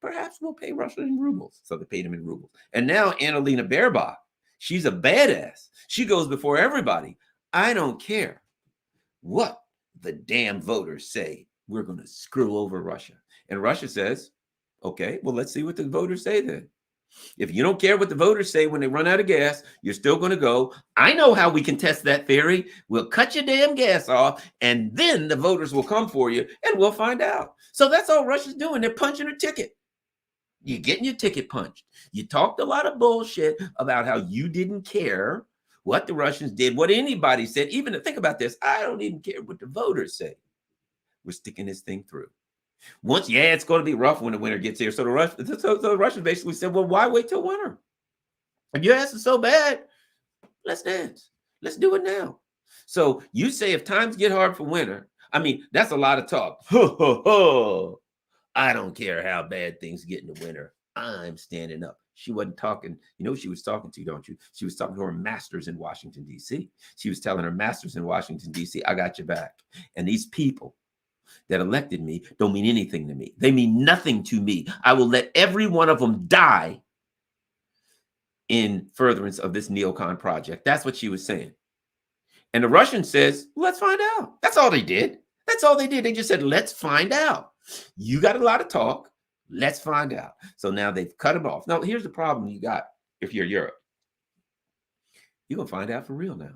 Perhaps we'll pay Russia in rubles. So they paid them in rubles. And now Annalena Baerbock, she's a badass. She goes before everybody. I don't care what the damn voters say. We're going to screw over Russia. And Russia says, okay, well, let's see what the voters say then. If you don't care what the voters say when they run out of gas, you're still going to go, I know how we can test that theory. We'll cut your damn gas off, and then the voters will come for you, and we'll find out. So that's all Russia's doing. They're punching her ticket. You're getting your ticket punched. You talked a lot of bullshit about how you didn't care what the Russians did, what anybody said. Even think about this. I don't even care what the voters say. We're sticking this thing through. Once, it's going to be rough when the winter gets here. So the Russians basically said, well, why wait till winter? If your ass is so bad, let's dance. Let's do it now. So you say if times get hard for winter, that's a lot of talk. I don't care how bad things get in the winter. I'm standing up. She wasn't talking. You know who she was talking to, don't you? She was talking to her masters in Washington, D.C. She was telling her masters in Washington, D.C., I got your back. And these people that elected me don't mean anything to me. They mean nothing to me. I will let every one of them die in furtherance of this neocon project. That's what she was saying. And the Russian says, let's find out. That's all they did. That's all they did. They just said, let's find out. You got a lot of talk. Let's find out. So now they've cut them off. Now, here's the problem you got if you're Europe. You're going to find out for real now.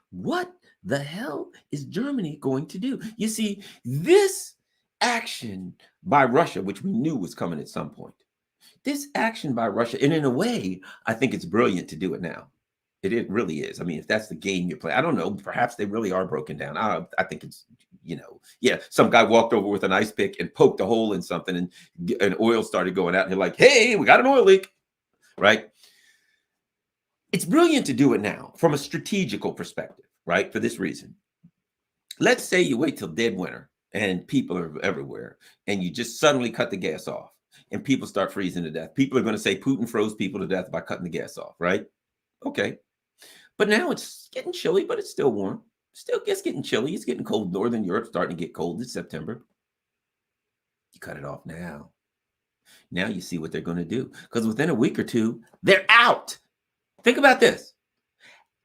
What the hell is Germany going to do? You see, this action by Russia, which we knew was coming at some point, this action by Russia, and in a way, I think it's brilliant to do it now. It really is. If that's the game you're playing, I don't know. Perhaps they really are broken down. I think it's, some guy walked over with an ice pick and poked a hole in something and oil started going out. And they're like, hey, we got an oil leak, right? It's brilliant to do it now from a strategical perspective, right? For this reason. Let's say you wait till dead winter and people are everywhere and you just suddenly cut the gas off and people start freezing to death. People are going to say Putin froze people to death by cutting the gas off, right? Okay. But now it's getting chilly, but it's still warm. Still it's getting chilly. It's getting cold. Northern Europe starting to get cold. It's September. You cut it off now. Now you see what they're going to do. Because within a week or two, they're out. Think about this.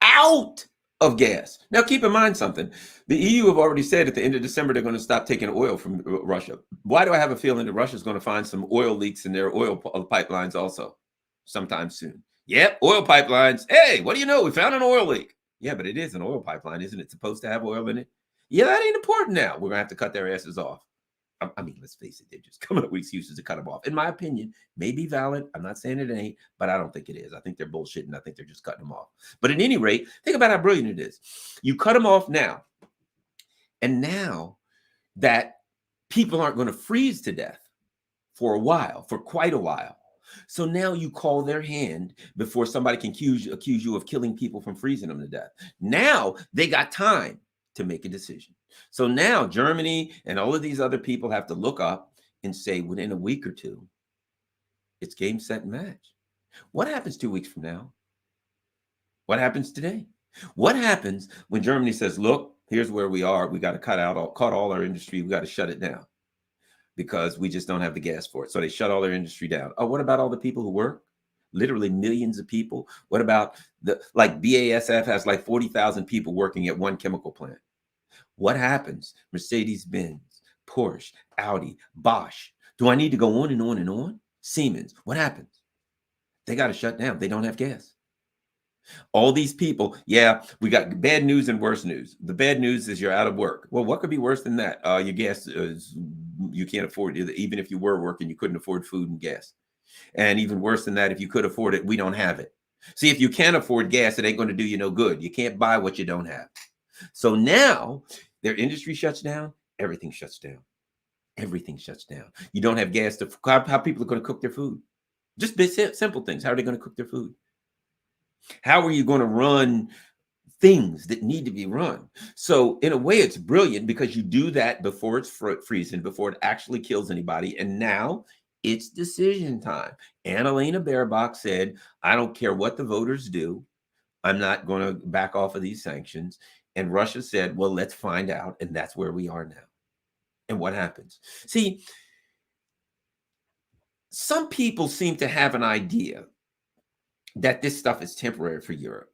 Out of gas. Now, keep in mind something. The EU have already said at the end of December, they're going to stop taking oil from Russia. Why do I have a feeling that Russia's going to find some oil leaks in their oil pipelines also sometime soon? Yep, oil pipelines. Hey, what do you know? We found an oil leak. Yeah, but it is an oil pipeline. Isn't it supposed to have oil in it? Yeah, that ain't important now. We're going to have to cut their asses off. I mean, let's face it, they're just coming up with excuses to cut them off. In my opinion, may be valid. I'm not saying it ain't, but I don't think it is. I think they're bullshitting. I think they're just cutting them off. But at any rate, think about how brilliant it is. You cut them off now, and now that people aren't going to freeze to death for a while, for quite a while. So now you call their hand before somebody can accuse you of killing people from freezing them to death. Now they got time to make a decision. So now Germany and all of these other people have to look up and say, within a week or two, it's game, set, and match. What happens 2 weeks from now? What happens today? What happens when Germany says, look, here's where we are. We got to cut all our industry. We got to shut it down because we just don't have the gas for it. So they shut all their industry down. Oh, what about all the people who work? Literally millions of people. What about like BASF has like 40,000 people working at one chemical plant. What happens? Mercedes-Benz, Porsche, Audi, Bosch. Do I need to go on and on and on? Siemens. What happens? They got to shut down. They don't have gas. All these people, yeah, we got bad news and worse news. The bad news is you're out of work. Well, what could be worse than that? Your gas, you can't afford it. Even if you were working, you couldn't afford food and gas. And even worse than that, if you could afford it, we don't have it. See, if you can't afford gas, it ain't going to do you no good. You can't buy what you don't have. So now their industry shuts down. Everything shuts down. Everything shuts down. You don't have gas to how people are going to cook their food. Just simple things. How are they going to cook their food? How are you going to run things that need to be run? So in a way, it's brilliant because you do that before it's freezing, before it actually kills anybody. And now it's decision time. Annalena Baerbock said, I don't care what the voters do. I'm not going to back off of these sanctions. And Russia said, well, let's find out. And that's where we are now. And what happens? See, some people seem to have an idea that this stuff is temporary for Europe.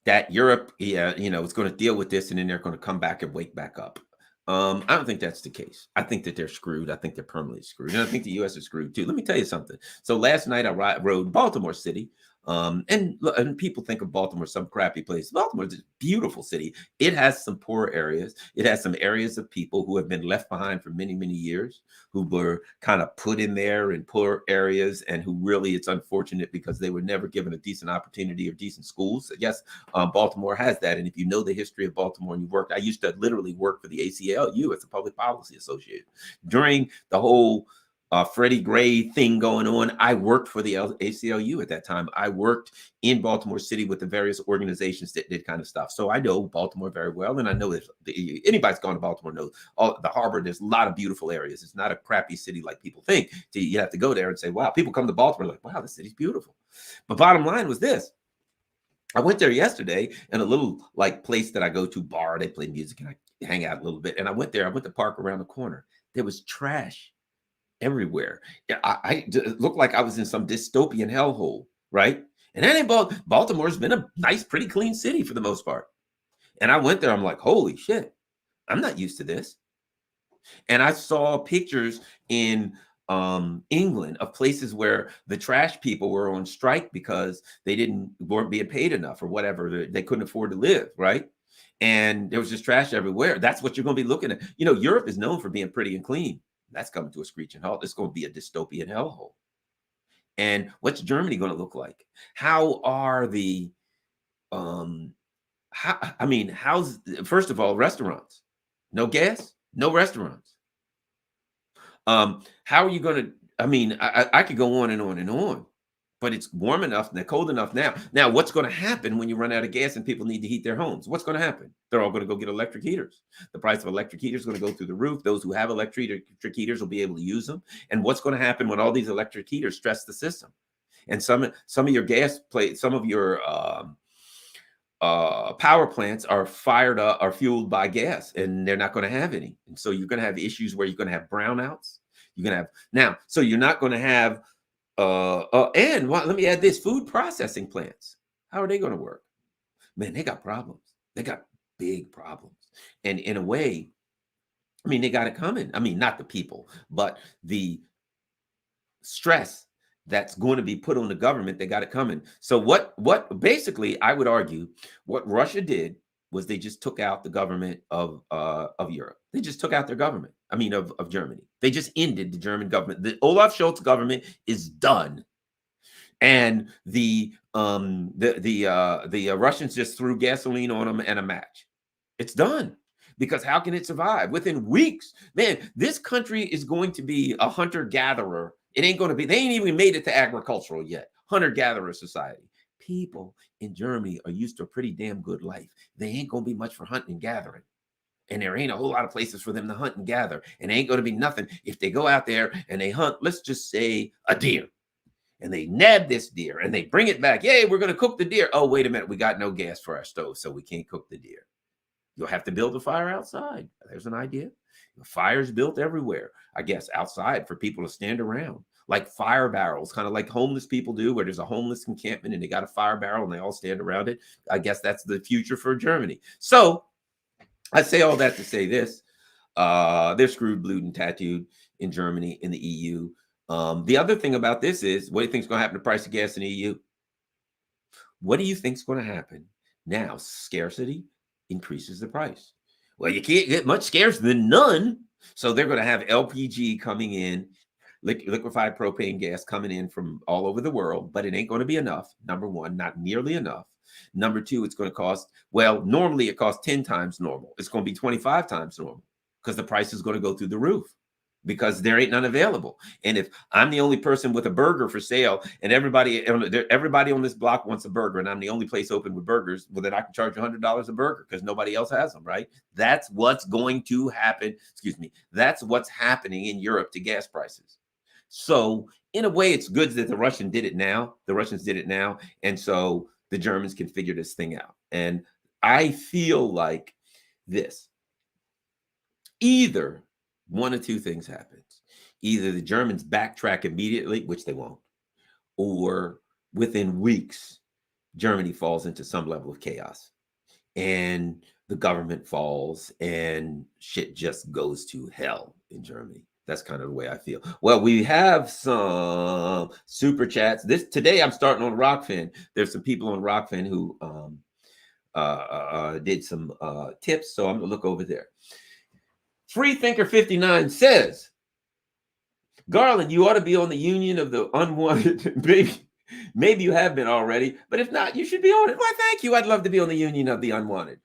That Europe, is going to deal with this and then they're going to come back and wake back up. I don't think that's the case. I think that they're screwed. I think they're permanently screwed. And I think the U.S. is screwed too. Let me tell you something. So last night I rode Baltimore City. And people think of Baltimore some crappy place. Baltimore is a beautiful city. It has some poor areas. It has some areas of people who have been left behind for many, many years, who were kind of put in there in poor areas, and who really, it's unfortunate because they were never given a decent opportunity or decent schools. Yes, Baltimore has that. And if you know the history of Baltimore and you worked, I used to literally work for the ACLU as a public policy associate during the whole Freddie Gray thing going on. I worked for the ACLU at that time. I worked in Baltimore City with the various organizations that did kind of stuff. So I know Baltimore very well. And I know if anybody's gone to Baltimore knows the harbor, there's a lot of beautiful areas. It's not a crappy city like people think. So you have to go there and say, wow, people come to Baltimore like, wow, this city's beautiful. But bottom line was this. I went there yesterday in a little like place that I go to, bar. They play music and I hang out a little bit. And I went to park around the corner. There was trash everywhere. It looked like I was in some dystopian hellhole, right? And that ain't Baltimore's been a nice, pretty clean city for the most part. And I went there, I'm like, holy shit, I'm not used to this. And I saw pictures in England of places where the trash people were on strike because they weren't being paid enough or whatever. They couldn't afford to live, right? And there was just trash everywhere. That's what you're going to be looking at. Europe is known for being pretty and clean. That's coming to a screeching halt. It's going to be a dystopian hellhole. And what's Germany going to look like? How are the, how's, first of all, restaurants? No gas, no restaurants. How are you going to, I could go on and on and on, but it's warm enough and they're cold enough now. Now, what's going to happen when you run out of gas and people need to heat their homes? What's going to happen? They're all going to go get electric heaters. The price of electric heaters is going to go through the roof. Those who have electric heaters will be able to use them. And what's going to happen when all these electric heaters stress the system? And some of your some of your power plants are fired up, are fueled by gas, and they're not going to have any. And so you're going to have issues where you're going to have brownouts. You're going to have now. So you're not going to have. Let me add this: food processing plants. How are they going to work? Man, they got problems. They got big problems. And in a way, they got it coming. Not the people, but the stress that's going to be put on the government. They got it coming. So what basically, I would argue, what Russia did was they just took out the government of Europe. They just took out their government. of Germany. They just ended the German government. The Olaf Scholz government is done. And the Russians just threw gasoline on them and a match. It's done. Because how can it survive? Within weeks, man, this country is going to be a hunter-gatherer. It ain't going to be, they ain't even made it to agricultural yet. Hunter-gatherer society. People in Germany are used to a pretty damn good life. They ain't going to be much for hunting and gathering. And there ain't a whole lot of places for them to hunt and gather. And ain't going to be nothing if they go out there and they hunt, let's just say, a deer. And they nab this deer and they bring it back. Yay, we're going to cook the deer. Oh, wait a minute. We got no gas for our stove, so we can't cook the deer. You'll have to build a fire outside. There's an idea. Fires built everywhere, I guess, outside for people to stand around, like fire barrels, kind of like homeless people do, where there's a homeless encampment and they got a fire barrel and they all stand around it. I guess that's the future for Germany. So I say all that to say this. They're screwed, blued, and tattooed in Germany, in the EU. The other thing about this is, what do you think is going to happen to the price of gas in the EU? What do you think is going to happen? Now, scarcity increases the price. Well, you can't get much scarcer than none. So they're going to have LPG coming in, liquefied propane gas coming in from all over the world, but it ain't going to be enough. Number one, not nearly enough. Number two, it's going to cost, well, normally it costs 10 times normal. It's going to be 25 times normal because the price is going to go through the roof, because there ain't none available. And if I'm the only person with a burger for sale and everybody on this block wants a burger and I'm the only place open with burgers, well, then I can charge $100 a burger because nobody else has them, right? That's what's going to happen. Excuse me. That's what's happening in Europe to gas prices. So in a way, it's good that the Russians did it now. And so the Germans can figure this thing out. And I feel like this. Either one of two things happens. Either the Germans backtrack immediately, which they won't, or within weeks, Germany falls into some level of chaos and the government falls and shit just goes to hell in Germany. That's kind of the way I feel. Well, we have some super chats. Today I'm starting on Rockfin. There's some people on Rockfin who did some tips, so I'm gonna look over there. Freethinker 59 says, Garland, you ought to be on the Union of the Unwanted. Maybe you have been already, but if not, you should be on it. Why, thank you. I'd love to be on the Union of the Unwanted.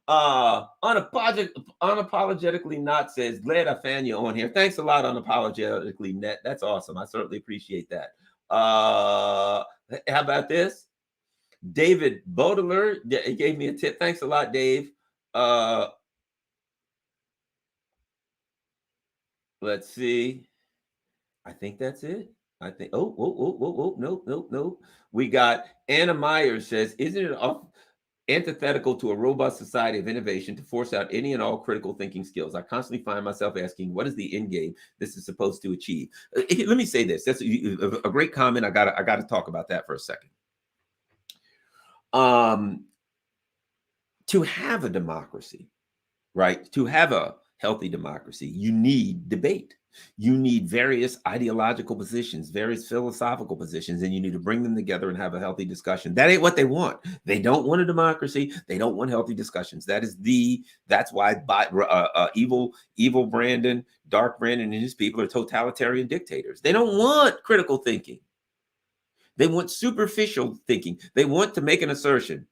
Unapologetically Not says, glad I found you on here. Thanks a lot, Unapologetically Net. That's awesome. I certainly appreciate that. How about this? David Baudelaire gave me a tip. Thanks a lot, Dave. Let's see. I think that's it. I think. No. We got Anna Myers says, isn't it antithetical to a robust society of innovation to force out any and all critical thinking skills? I constantly find myself asking, what is the end game this is supposed to achieve? Let me say this. That's a great comment. I gotta talk about that for a second. To have a democracy, right? To have a healthy democracy, you need debate. You need various ideological positions, various philosophical positions, and you need to bring them together and have a healthy discussion. That ain't what they want. They don't want a democracy. They don't want healthy discussions. That's why evil Brandon, dark Brandon and his people are totalitarian dictators. They don't want critical thinking. They want superficial thinking. They want to make an assertion.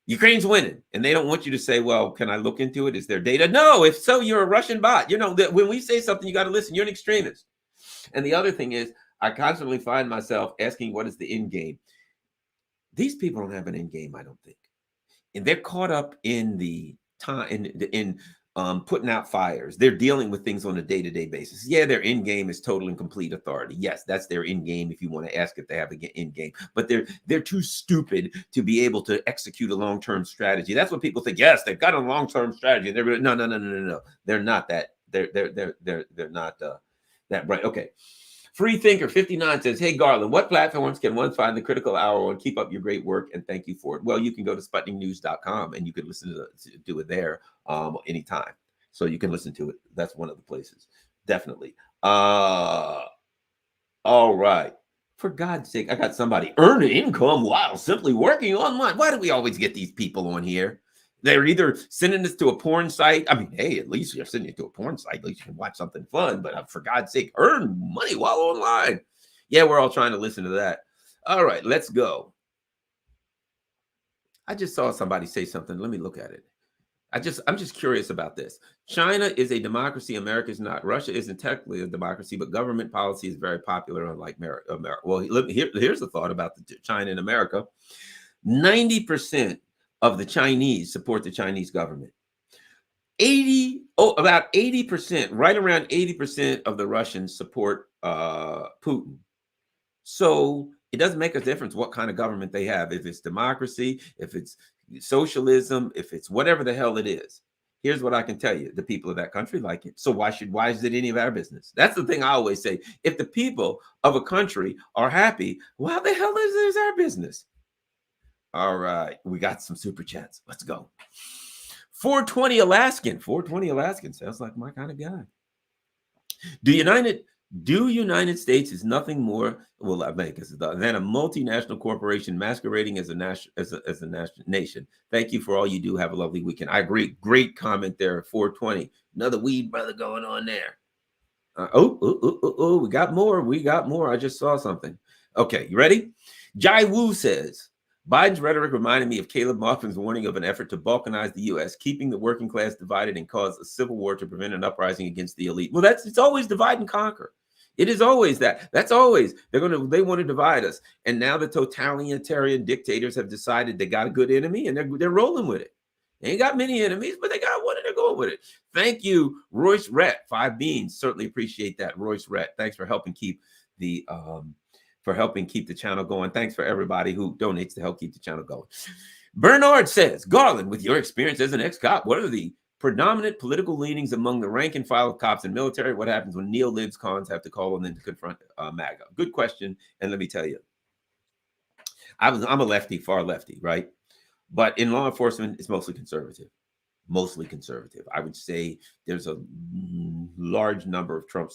Ukraine's winning, and they don't want you to say, well, can I look into it? Is there data? No, if so, you're a Russian bot. You know, when we say something, you got to listen. You're an extremist. And the other thing is, I constantly find myself asking, what is the end game? These people don't have an end game, I don't think. And they're caught up in the time, in putting out fires. They're dealing with things on a day-to-day basis. Yeah, their end game is total and complete authority. Yes, that's their end game if you want to ask if they have an end game. But they're too stupid to be able to execute a long-term strategy. That's what people think. Yes, they've got a long-term strategy. They're no. They're not that. They're not that bright. Okay. Freethinker 59 says, hey, Garland, what platforms can one find the critical hour on? Keep up your great work and thank you for it. Well, you can go to SputnikNews.com and you can listen to it there anytime. So you can listen to it. That's one of the places. Definitely. All right. For God's sake, I got somebody earning income while simply working online. Why do we always get these people on here? They're either sending us to a porn site. I mean, hey, at least you're sending it to a porn site. At least you can watch something fun. But for God's sake, earn money while online. Yeah, we're all trying to listen to that. All right, let's go. I just saw somebody say something. Let me look at it. I'm just curious about this. China is a democracy. America is not. Russia isn't technically a democracy, but government policy is very popular, unlike America. Well, here's the thought about China and America. 90% of the Chinese support the Chinese government. About 80%, right around 80% of the Russians support Putin. So it doesn't make a difference what kind of government they have. If it's democracy, if it's socialism, if it's whatever the hell it is. Here's what I can tell you. The people of that country like it. So why is it any of our business? That's the thing I always say. If the people of a country are happy, why the hell is our business? All right. We got some super chats. Let's go. 420 Alaskan. 420 Alaskan sounds like my kind of guy. United States is nothing more, well, I make than a multinational corporation masquerading as a national nation. Thank you for all you do. Have a lovely weekend. I agree. Great comment there. 420. Another weed brother going on there. We got more. We got more. I just saw something. Okay, you ready? Jai Wu says, Biden's rhetoric reminded me of Caleb Moffin's warning of an effort to balkanize the U.S., keeping the working class divided and cause a civil war to prevent an uprising against the elite. Well, it's always divide and conquer. It is always that. That's always they want to divide us. And now the totalitarian dictators have decided they got a good enemy and they're rolling with it. They ain't got many enemies, but they got one and they're going with it. Thank you, Royce Rhett, 5 beans. Certainly appreciate that, Royce Rhett. Thanks for helping keep the channel going. Thanks for everybody who donates to help keep the channel going. Bernard says, Garland, with your experience as an ex-cop, what are the predominant political leanings among the rank and file of cops and military? What happens when neo-libs cons have to call on them to confront MAGA? Good question. And let me tell you, I'm a lefty, far lefty, right? But in law enforcement, it's mostly conservative. I would say there's a large number of Trump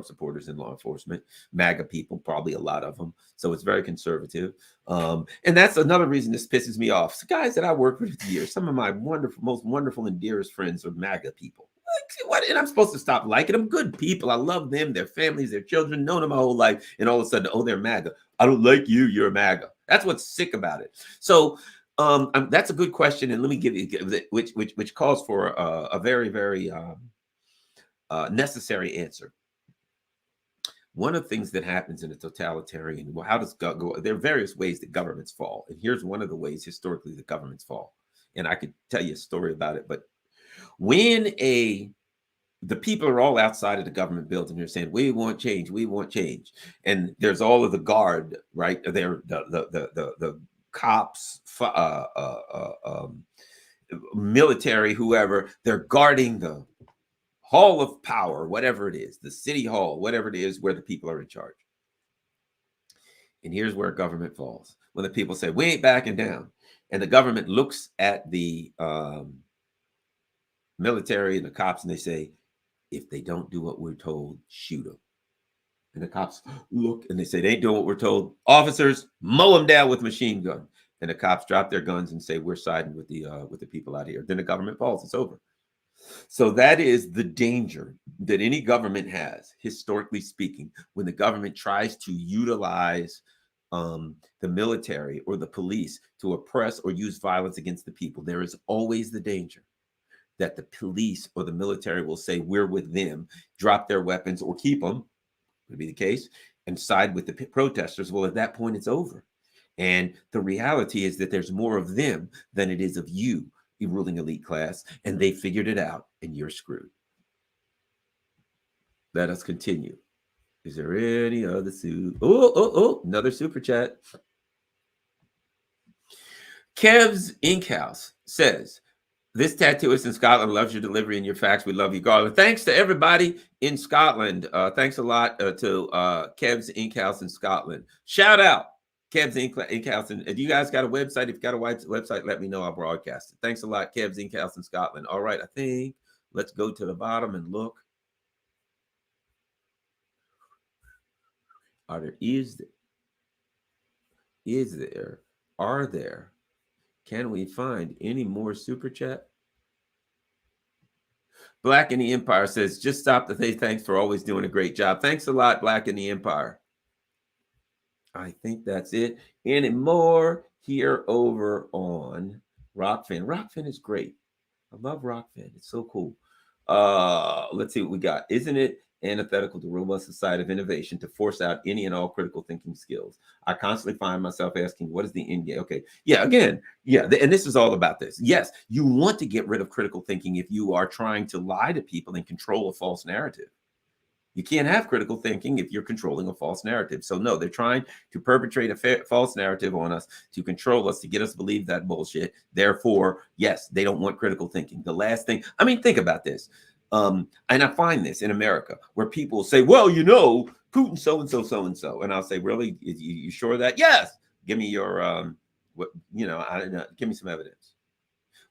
supporters in law enforcement, MAGA people, probably a lot of them. So it's very conservative. And that's another reason this pisses me off. So guys that I work with for years, some of my most wonderful and dearest friends are MAGA people. What? And I'm supposed to stop liking them? Good people. I love them, their families, their children, known them my whole life. And all of a sudden, oh, they're MAGA. I don't like you. You're a MAGA. That's what's sick about it. So that's a good question, and let me give you which calls for a very, very necessary answer. One of the things that happens in a totalitarian, well, how does go? There are various ways that governments fall, and here's one of the ways historically that governments fall. And I could tell you a story about it, but when the people are all outside of the government building, they're saying, we want change, and there's all of the guard, right? They're the cops, military, whoever, they're guarding the hall of power, whatever it is, the city hall, whatever it is, where the people are in charge. And here's where government falls. When the people say, we ain't backing down, and the government looks at the military and the cops and they say, if they don't do what we're told, shoot them. And the cops look and they say, they ain't doing what we're told. Officers, mow them down with machine gun. And the cops drop their guns and say, we're siding with the people out here. Then the government falls. It's over. So that is the danger that any government has, historically speaking, when the government tries to utilize the military or the police to oppress or use violence against the people. There is always the danger that the police or the military will say, we're with them, drop their weapons or keep them, would be the case, and side with the protesters. Well, at that point, it's over. And the reality is that there's more of them than it is of you, the ruling elite class, and they figured it out, and you're screwed. Let us continue. Is there any other another super chat. Kev's Inkhouse says, this tattooist in Scotland loves your delivery and your facts. We love you, Garland. Thanks to everybody in Scotland. Thanks a lot to Kev's Inkhouse in Scotland. Shout out, Kev's Inkhouse. And if you guys got a website, if you got a website, let me know. I'll broadcast it. Thanks a lot, Kev's Inkhouse in Scotland. All right, I think let's go to the bottom and look. Are there Can we find any more super chat? Black in the Empire says, just stop to say thanks for always doing a great job. Thanks a lot, Black in the Empire. I think that's it. Any more here over on Rockfin? Rockfin is great. I love Rockfin. It's so cool. Let's see what we got. Isn't it antithetical to robust society of innovation to force out any and all critical thinking skills? I constantly find myself asking, what is the end game? Okay. Yeah, again, yeah, and this is all about this. Yes, you want to get rid of critical thinking if you are trying to lie to people and control a false narrative. You can't have critical thinking if you're controlling a false narrative. So no, they're trying to perpetrate a false narrative on us to control us, to get us to believe that bullshit. Therefore, yes, they don't want critical thinking. The last thing, I mean, think about this. And I find this in America where people say, well, you know, Putin, so-and-so, so-and-so. And I'll say, really? You sure of that? Yes. Give me your, what, you know, I don't know. Give me some evidence.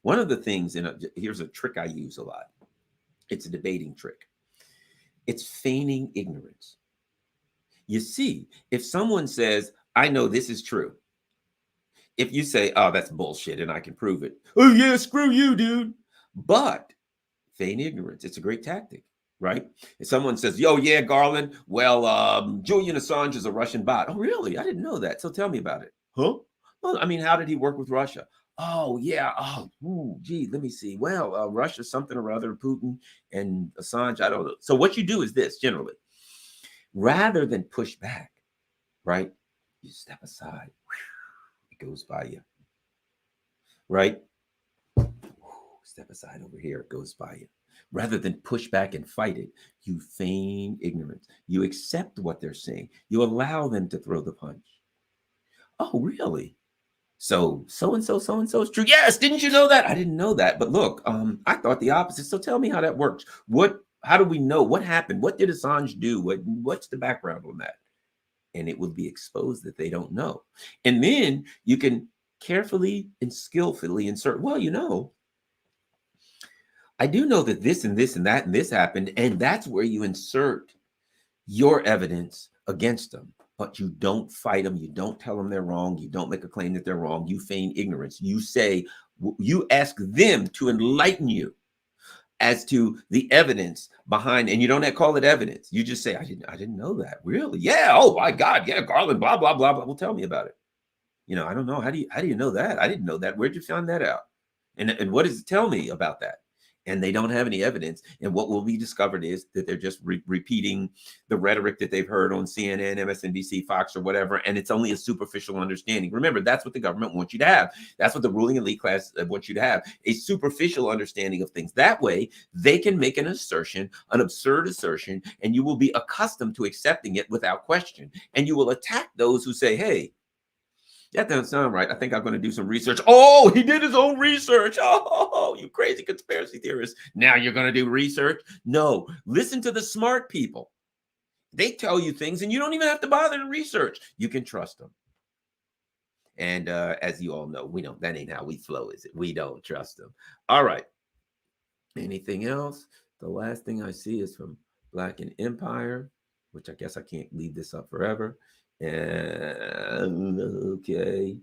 One of the things, here's a trick I use a lot. It's a debating trick. It's feigning ignorance. You see, if someone says, I know this is true. If you say, oh, that's bullshit and I can prove it. Oh, yeah, screw you, dude. But feign ignorance. It's a great tactic, right? If someone says, yo, yeah, Garland, well, Julian Assange is a Russian bot. Oh, really? I didn't know that. So tell me about it. Huh? Well, I mean, how did he work with Russia? Oh, yeah. Oh, ooh, gee, let me see. Well, Russia, something or other, Putin and Assange, I don't know. So what you do is this, generally. Rather than push back, right? You step aside. It goes by you, right? Step aside over here. It goes by you. Rather than push back and fight it, you feign ignorance. You accept what they're saying. You allow them to throw the punch. Oh, really? So-and-so is true. Yes, didn't you know that? I didn't know that. But look, I thought the opposite. So tell me how that works. How do we know what happened? What did Assange do? What's the background on that? And it will be exposed that they don't know. And then you can carefully and skillfully insert, well, you know, I do know that this and this and that and this happened. And that's where you insert your evidence against them. But you don't fight them. You don't tell them they're wrong. You don't make a claim that they're wrong. You feign ignorance. You say, you ask them to enlighten you as to the evidence behind, and you don't call it evidence. You just say, I didn't know that. Really? Yeah. Oh my God. Yeah. Garland, blah, blah, blah, blah. Well, tell me about it. You know, I don't know. How do you know that? I didn't know that. Where'd you find that out? And what does it tell me about that? And they don't have any evidence. And what will be discovered is that they're just repeating the rhetoric that they've heard on CNN, MSNBC, Fox, or whatever. And it's only a superficial understanding. Remember, that's what the government wants you to have. That's what the ruling elite class wants you to have, a superficial understanding of things. That way, they can make an assertion, an absurd assertion, and you will be accustomed to accepting it without question. And you will attack those who say, hey, that doesn't sound right. I think I'm going to do some research. Oh, he did his own research. Oh, you crazy conspiracy theorist. Now you're going to do research? No, listen to the smart people. They tell you things and you don't even have to bother to research. You can trust them. And as you all know, that ain't how we flow, is it? We don't trust them. All right. Anything else? The last thing I see is from Black and Empire, which I guess I can't leave this up forever. And okay.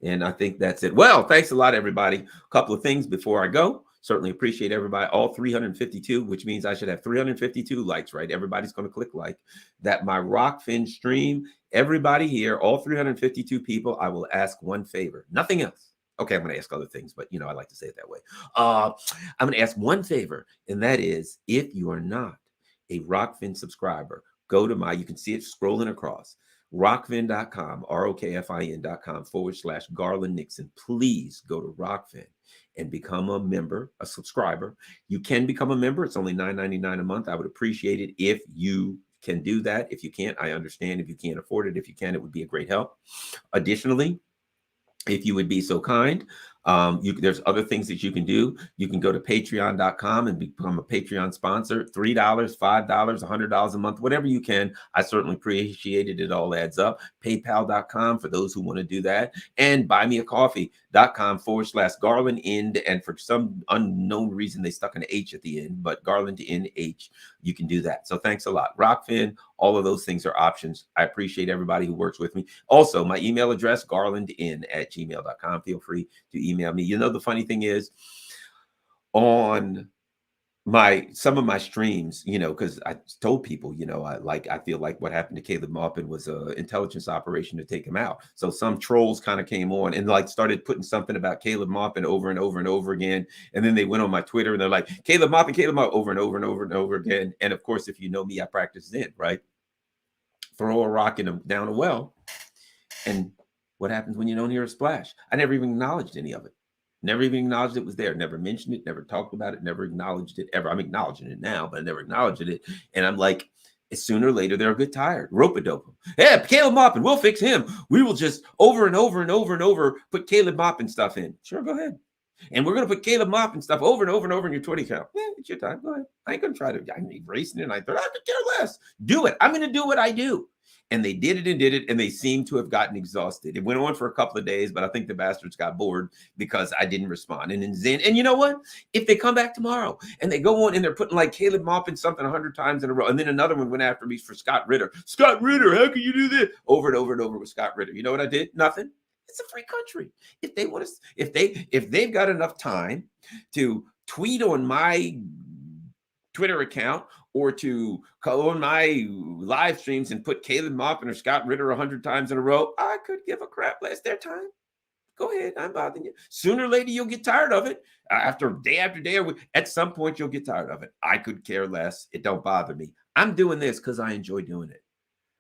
And I think that's it. Well, thanks a lot, everybody. A couple of things before I go. Certainly appreciate everybody. All 352, which means I should have 352 likes, right? Everybody's going to click like that. My Rockfin stream, everybody here, all 352 people, I will ask one favor. Nothing else. Okay, I'm going to ask other things, but I like to say it that way. I'm going to ask one favor, and that is if you are not a Rockfin subscriber, go to you can see it scrolling across. Rockfin.com, ROKFIN.com/Garland Nixon. Please go to Rockfin and become a member, a subscriber. You can become a member. It's only $9.99 a month. I would appreciate it if you can do that. If you can't, I understand. If you can't afford it, if you can, it would be a great help. Additionally, if you would be so kind, there's other things that you can do. You can go to patreon.com and become a Patreon sponsor. $3, $5, $100 a month, whatever you can. I certainly appreciate it. It all adds up. PayPal.com for those who want to do that. And buymeacoffee.com/Garland End. And for some unknown reason, they stuck an H at the end, but Garland NH, you can do that. So thanks a lot. Rockfin, All of those things are options. I appreciate everybody who works with me. Also, my email address, garlandin@gmail.com. Feel free to email me. You know, the funny thing is, on some of my streams, you know, because I told people, you know, I feel like what happened to Caleb Maupin was an intelligence operation to take him out. So some trolls kind of came on and like started putting something about Caleb Maupin over and over and over again. And then they went on my Twitter and they're like, Caleb Maupin over and over and over and over again. And of course, if you know me, I practice Zen, right? Throw a rock down a well. And what happens when you don't hear a splash? I never even acknowledged any of it. Never even acknowledged it was there. Never mentioned it. Never talked about it. Never acknowledged it ever. I'm acknowledging it now, but I never acknowledged it. And I'm like, sooner or later, they'll get tired. Rope-a-dope them. Yeah, Caleb Maupin, we'll fix him. We will just over and over and over and over put Caleb Maupin stuff in. Sure, go ahead. And we're going to put Caleb Maupin stuff over and over and over in your Twitter account. Yeah, it's your time. Go ahead. I ain't going to try to. I'm erasing it. And I thought, I could care less. Do it. I'm going to do what I do. And they did it, and they seem to have gotten exhausted. It went on for a couple of days, but I think the bastards got bored because I didn't respond. And in Zen, and you know what? If they come back tomorrow and they go on and they're putting like Caleb Maupin something 100 times in a row, and then another one went after me for Scott Ritter. Scott Ritter, how can you do this? Over and over and over with Scott Ritter. You know what I did? Nothing. It's a free country. If they want to, if they've got enough time to tweet on my Twitter account or to go on my live streams and put Caleb Maupin or Scott Ritter 100 times in a row, I could give a crap less. Their time. Go ahead. I'm bothering you. Sooner or later, you'll get tired of it. After day, at some point, you'll get tired of it. I could care less. It don't bother me. I'm doing this because I enjoy doing it.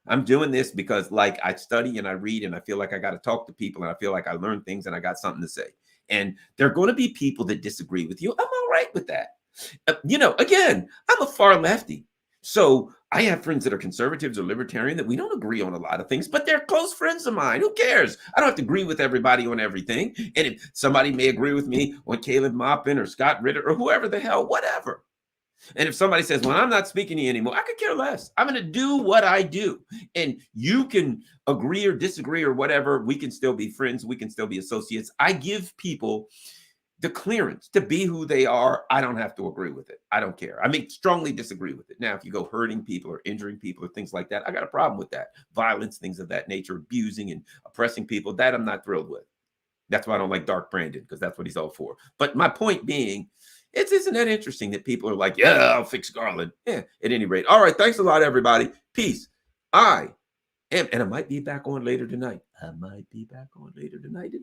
I'm doing this because like I study and I read and I feel like I got to talk to people and I feel like I learn things and I got something to say. And there are going to be people that disagree with you. I'm all right with that. You know, again, I'm a far lefty. So I have friends that are conservatives or libertarian that we don't agree on a lot of things, but they're close friends of mine. Who cares? I don't have to agree with everybody on everything. And if somebody may agree with me on Caleb Maupin or Scott Ritter or whoever the hell, whatever. And if somebody says, well, I'm not speaking to you anymore, I could care less. I'm going to do what I do. And you can agree or disagree or whatever. We can still be friends. We can still be associates. I give people the clearance to be who they are. I don't have to agree with it. I don't care. I may strongly disagree with it. Now, if you go hurting people or injuring people or things like that, I got a problem with that. Violence, things of that nature, abusing and oppressing people, that I'm not thrilled with. That's why I don't like Dark Brandon, because that's what he's all for. But my point being, isn't that interesting that people are like, yeah, I'll fix Garland. Yeah, at any rate. All right. Thanks a lot, everybody. Peace. And I might be back on later tonight. In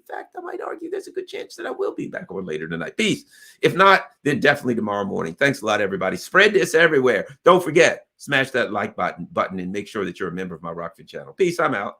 fact, I might argue there's a good chance that I will be back on later tonight. Peace. If not, then definitely tomorrow morning. Thanks a lot, everybody. Spread this everywhere. Don't forget, smash that like button and make sure that you're a member of my Rockford channel. Peace. I'm out.